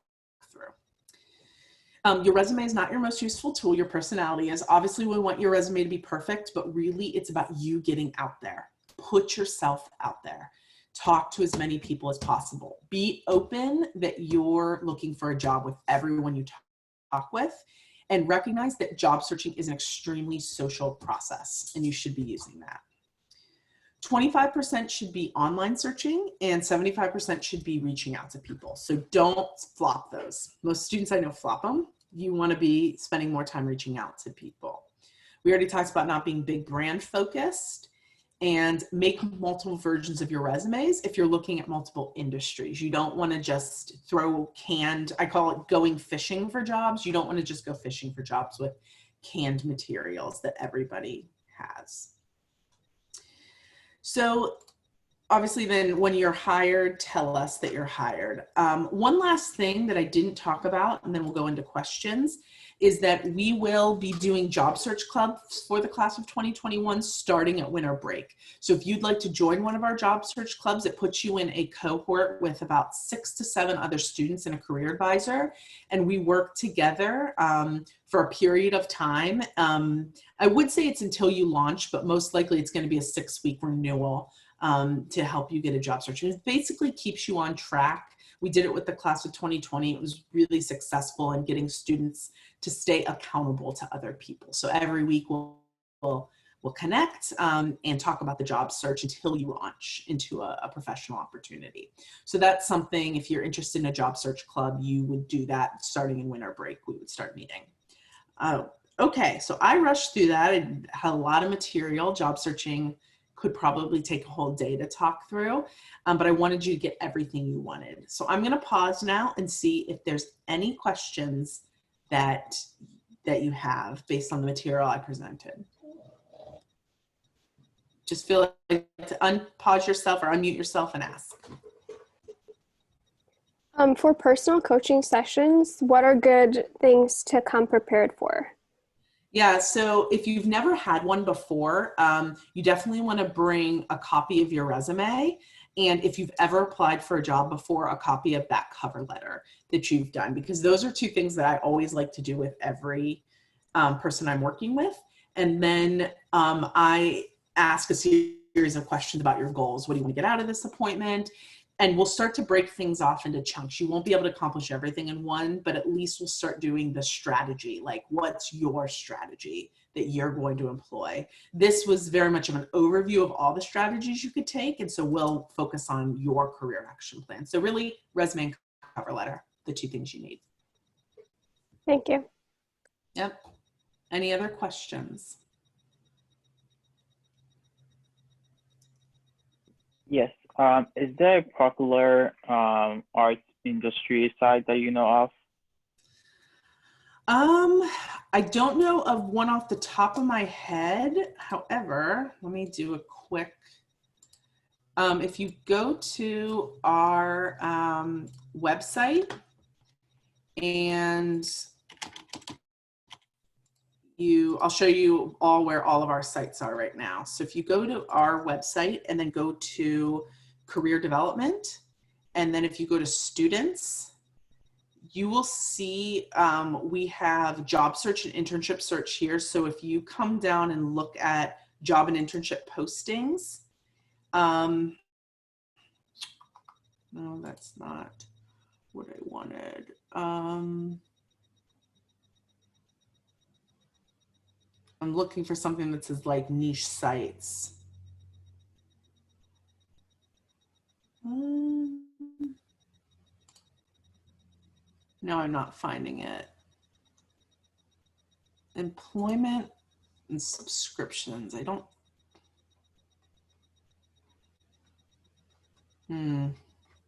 through. Your resume is not your most useful tool, your personality is. Obviously, we want your resume to be perfect, but really it's about you getting out there. Put yourself out there. Talk to as many people as possible. Be open that you're looking for a job with everyone you talk with, and recognize that job searching is an extremely social process, and you should be using that. 25% should be online searching, and 75% should be reaching out to people. So don't flop those. Most students I know flop them. You want to be spending more time reaching out to people. We already talked about not being big brand focused, and make multiple versions of your resumes if you're looking at multiple industries. You don't want to just throw canned, I call it going fishing for jobs. You don't want to just go fishing for jobs with canned materials that everybody has. So obviously then when you're hired, tell us that you're hired. One last thing that I didn't talk about, and then we'll go into questions, is that we will be doing job search clubs for the class of 2021 starting at winter break. So if you'd like to join one of our job search clubs, it puts you in a cohort with about 6 to 7 other students and a career advisor, and we work together for a period of time. I would say it's until you launch, but most likely it's going to be a 6-week renewal to help you get a job search. It basically keeps you on track. We did it with the class of 2020. It was really successful in getting students to stay accountable to other people. So every week we'll connect and talk about the job search until you launch into a professional opportunity. So that's something, if you're interested in a job search club, you would do that starting in winter break. We would start meeting. Okay, so I rushed through that. I had a lot of material. Job searching could probably take a whole day to talk through, but I wanted you to get everything you wanted. So I'm gonna pause now and see if there's any questions that you have based on the material I presented. Just feel like to unpause yourself or unmute yourself and ask. For personal coaching sessions, what are good things to come prepared for? Yeah, so if you've never had one before, you definitely want to bring a copy of your resume. And if you've ever applied for a job before, a copy of that cover letter that you've done, because those are two things that I always like to do with every person I'm working with. And then I ask a series of questions about your goals. What do you want to get out of this appointment? And we'll start to break things off into chunks. You won't be able to accomplish everything in one, but at least we'll start doing the strategy. Like, what's your strategy that you're going to employ? This was very much of an overview of all the strategies you could take. And so we'll focus on your career action plan. So really, resume and cover letter, the two things you need. Thank you. Yep. Any other questions? Yes. Is there a popular arts industry site that you know of? I don't know of one off the top of my head. However, let me do a quick, if you go to our website and I'll show you all where all of our sites are right now. So if you go to our website and then go to career development, and then if you go to students, you will see we have job search and internship search here. So if you come down and look at job and internship postings, no, that's not what I wanted. I'm looking for something that says like niche sites. No, I'm not finding it. Employment and subscriptions. I don't.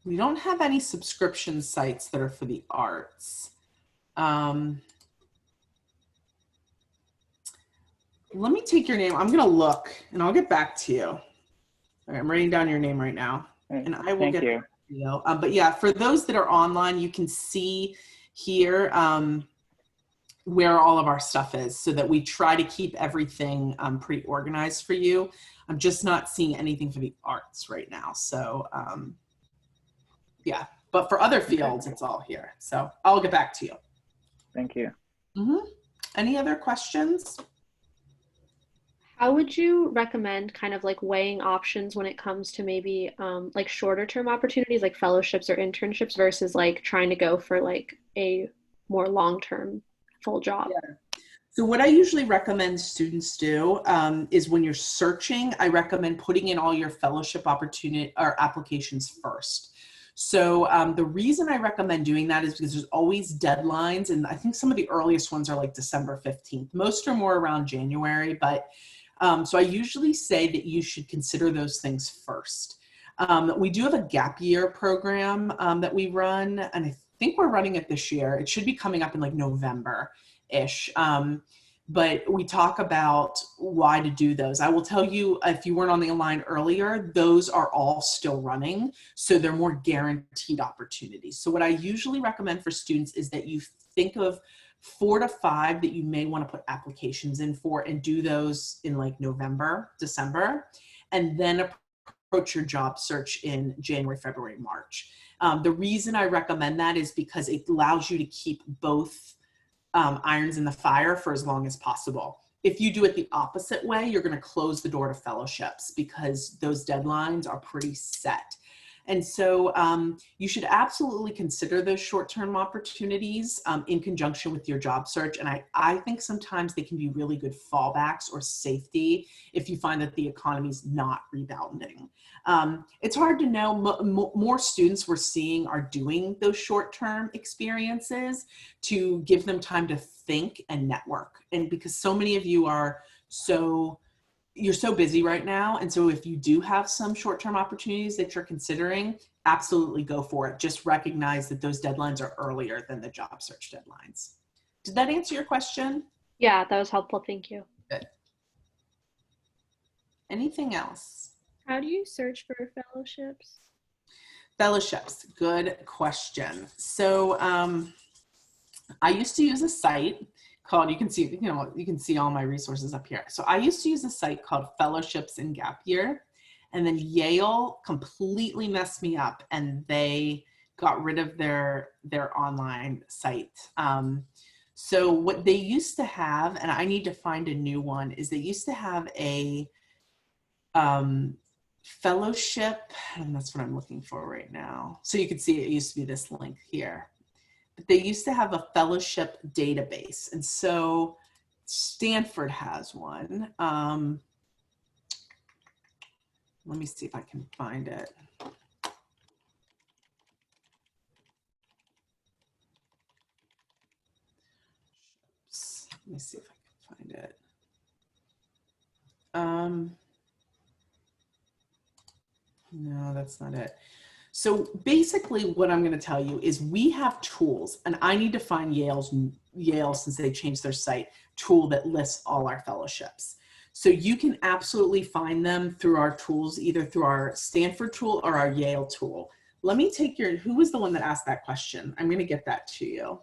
We don't have any subscription sites that are for the arts. Let me take your name. I'm going to look and I'll get back to you. All right, I'm writing down your name right now and I will get back to you. But yeah, for those that are online, you can see here where all of our stuff is so that we try to keep everything pretty organized for you. I'm just not seeing anything for the arts right now. So yeah, but for other fields, it's all here. So I'll get back to you. Thank you. Any other questions? How would you recommend kind of like weighing options when it comes to maybe like shorter term opportunities like fellowships or internships versus like trying to go for like a more long-term full job? Yeah. So what I usually recommend students do is when you're searching, I recommend putting in all your fellowship opportunity or applications first. So the reason I recommend doing that is because there's always deadlines, and I think some of the earliest ones are like December 15th. Most are more around January, but so I usually say that you should consider those things first. We do have a gap year program that we run, and I think we're running it this year. It should be coming up in like November-ish. But we talk about why to do those. I will tell you, if you weren't on the line earlier, those are all still running. So they're more guaranteed opportunities. So what I usually recommend for students is that you think of 4 to 5 that you may want to put applications in for and do those in like November, December, and then approach your job search in January, February, March. The reason I recommend that is because it allows you to keep both irons in the fire for as long as possible. If you do it the opposite way, you're going to close the door to fellowships because those deadlines are pretty set. And so you should absolutely consider those short-term opportunities in conjunction with your job search. And I think sometimes they can be really good fallbacks or safety if you find that the economy is not rebounding. It's hard to know. More students we're seeing are doing those short-term experiences to give them time to think and network. And because so many of you are you're so busy right now. And so if you do have some short-term opportunities that you're considering, absolutely go for it. Just recognize that those deadlines are earlier than the job search deadlines. Did that answer your question? Yeah, that was helpful. Thank you. Good. Anything else? How do you search for fellowships? Fellowships, good question. So I used to use a site called, you can see all my resources up here. So I used to use a site called Fellowships in Gap Year, and then Yale completely messed me up and they got rid of their online site. So what they used to have, and I need to find a new one, is they used to have a fellowship, and that's what I'm looking for right now. So you can see it used to be this link here. But they used to have a fellowship database. And so Stanford has one. Let me see if I can find it. Let me see if I can find it. No, that's not it. So basically what I'm going to tell you is we have tools, and I need to find Yale, since they changed their site, tool that lists all our fellowships. So you can absolutely find them through our tools, either through our Stanford tool or our Yale tool. Let me take who was the one that asked that question? I'm going to get that to you.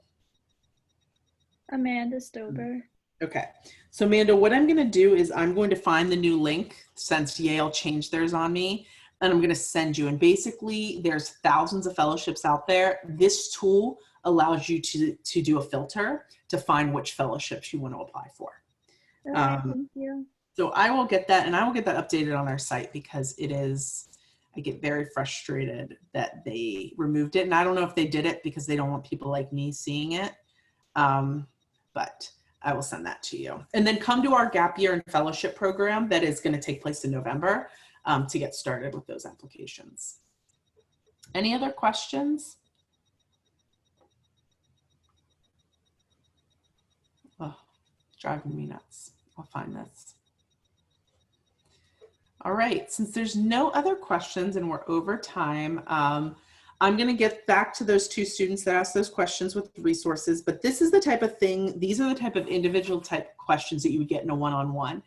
Amanda Stober. Okay. So Amanda, what I'm going to do is I'm going to find the new link since Yale changed theirs on me. And I'm going to send you. And basically, there's thousands of fellowships out there. This tool allows you to do a filter to find which fellowships you want to apply for. Okay, thank you. So I will get that, and I will get that updated on our site because I get very frustrated that they removed it. And I don't know if they did it because they don't want people like me seeing it. But I will send that to you. And then come to our gap year and fellowship program that is going to take place in November to get started with those applications. Any other questions? Oh, driving me nuts. I'll find this. All right, since there's no other questions and we're over time, I'm going to get back to those 2 students that asked those questions with resources, but this is the type of thing, these are the type of individual type questions that you would get in a one-on-one.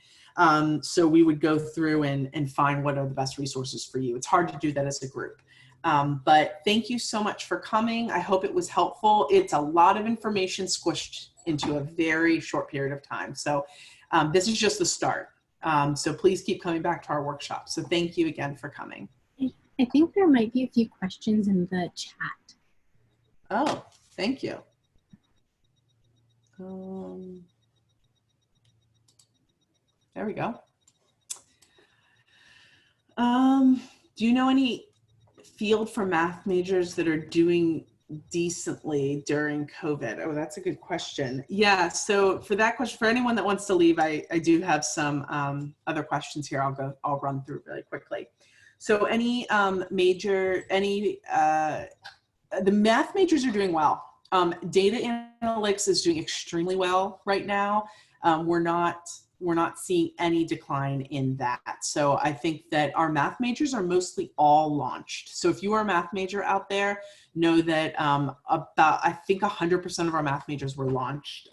So we would go through and find what are the best resources for you. It's hard to do that as a group. But thank you so much for coming. I hope it was helpful. It's a lot of information squished into a very short period of time. So this is just the start. So please keep coming back to our workshop. So thank you again for coming. I think there might be a few questions in the chat. Oh, thank you. There we go. Do you know any field for math majors that are doing decently during COVID? Oh, that's a good question. Yeah, so for that question, for anyone that wants to leave, I do have some other questions here. I'll run through really quickly. So the math majors are doing well. Data analytics is doing extremely well right now. We're not seeing any decline in that. So I think that our math majors are mostly all launched. So if you are a math major out there, know that I think 100% of our math majors were launched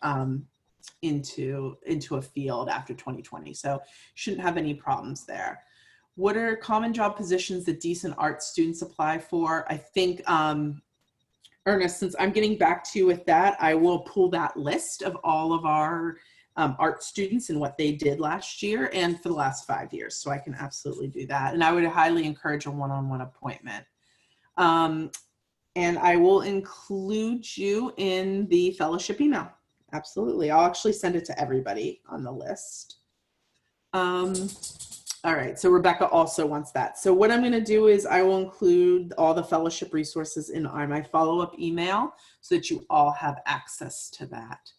into a field after 2020. So shouldn't have any problems there. What are common job positions that decent art students apply for? I think, Ernest, since I'm getting back to you with that, I will pull that list of all of our art students and what they did last year and for the last 5 years. So I can absolutely do that. And I would highly encourage a one-on-one appointment. And I will include you in the fellowship email. Absolutely. I'll actually send it to everybody on the list. All right, so Rebecca also wants that. So what I'm going to do is I will include all the fellowship resources in my follow-up email so that you all have access to that.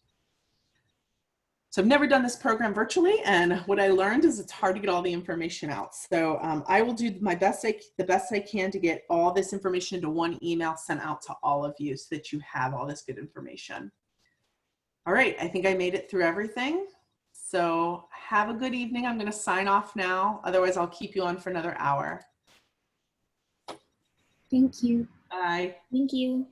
So I've never done this program virtually, and what I learned is it's hard to get all the information out. So I will do the best I can to get all this information into one email sent out to all of you so that you have all this good information. All right, I think I made it through everything. So have a good evening. I'm going to sign off now. Otherwise, I'll keep you on for another hour. Thank you. Bye. Thank you.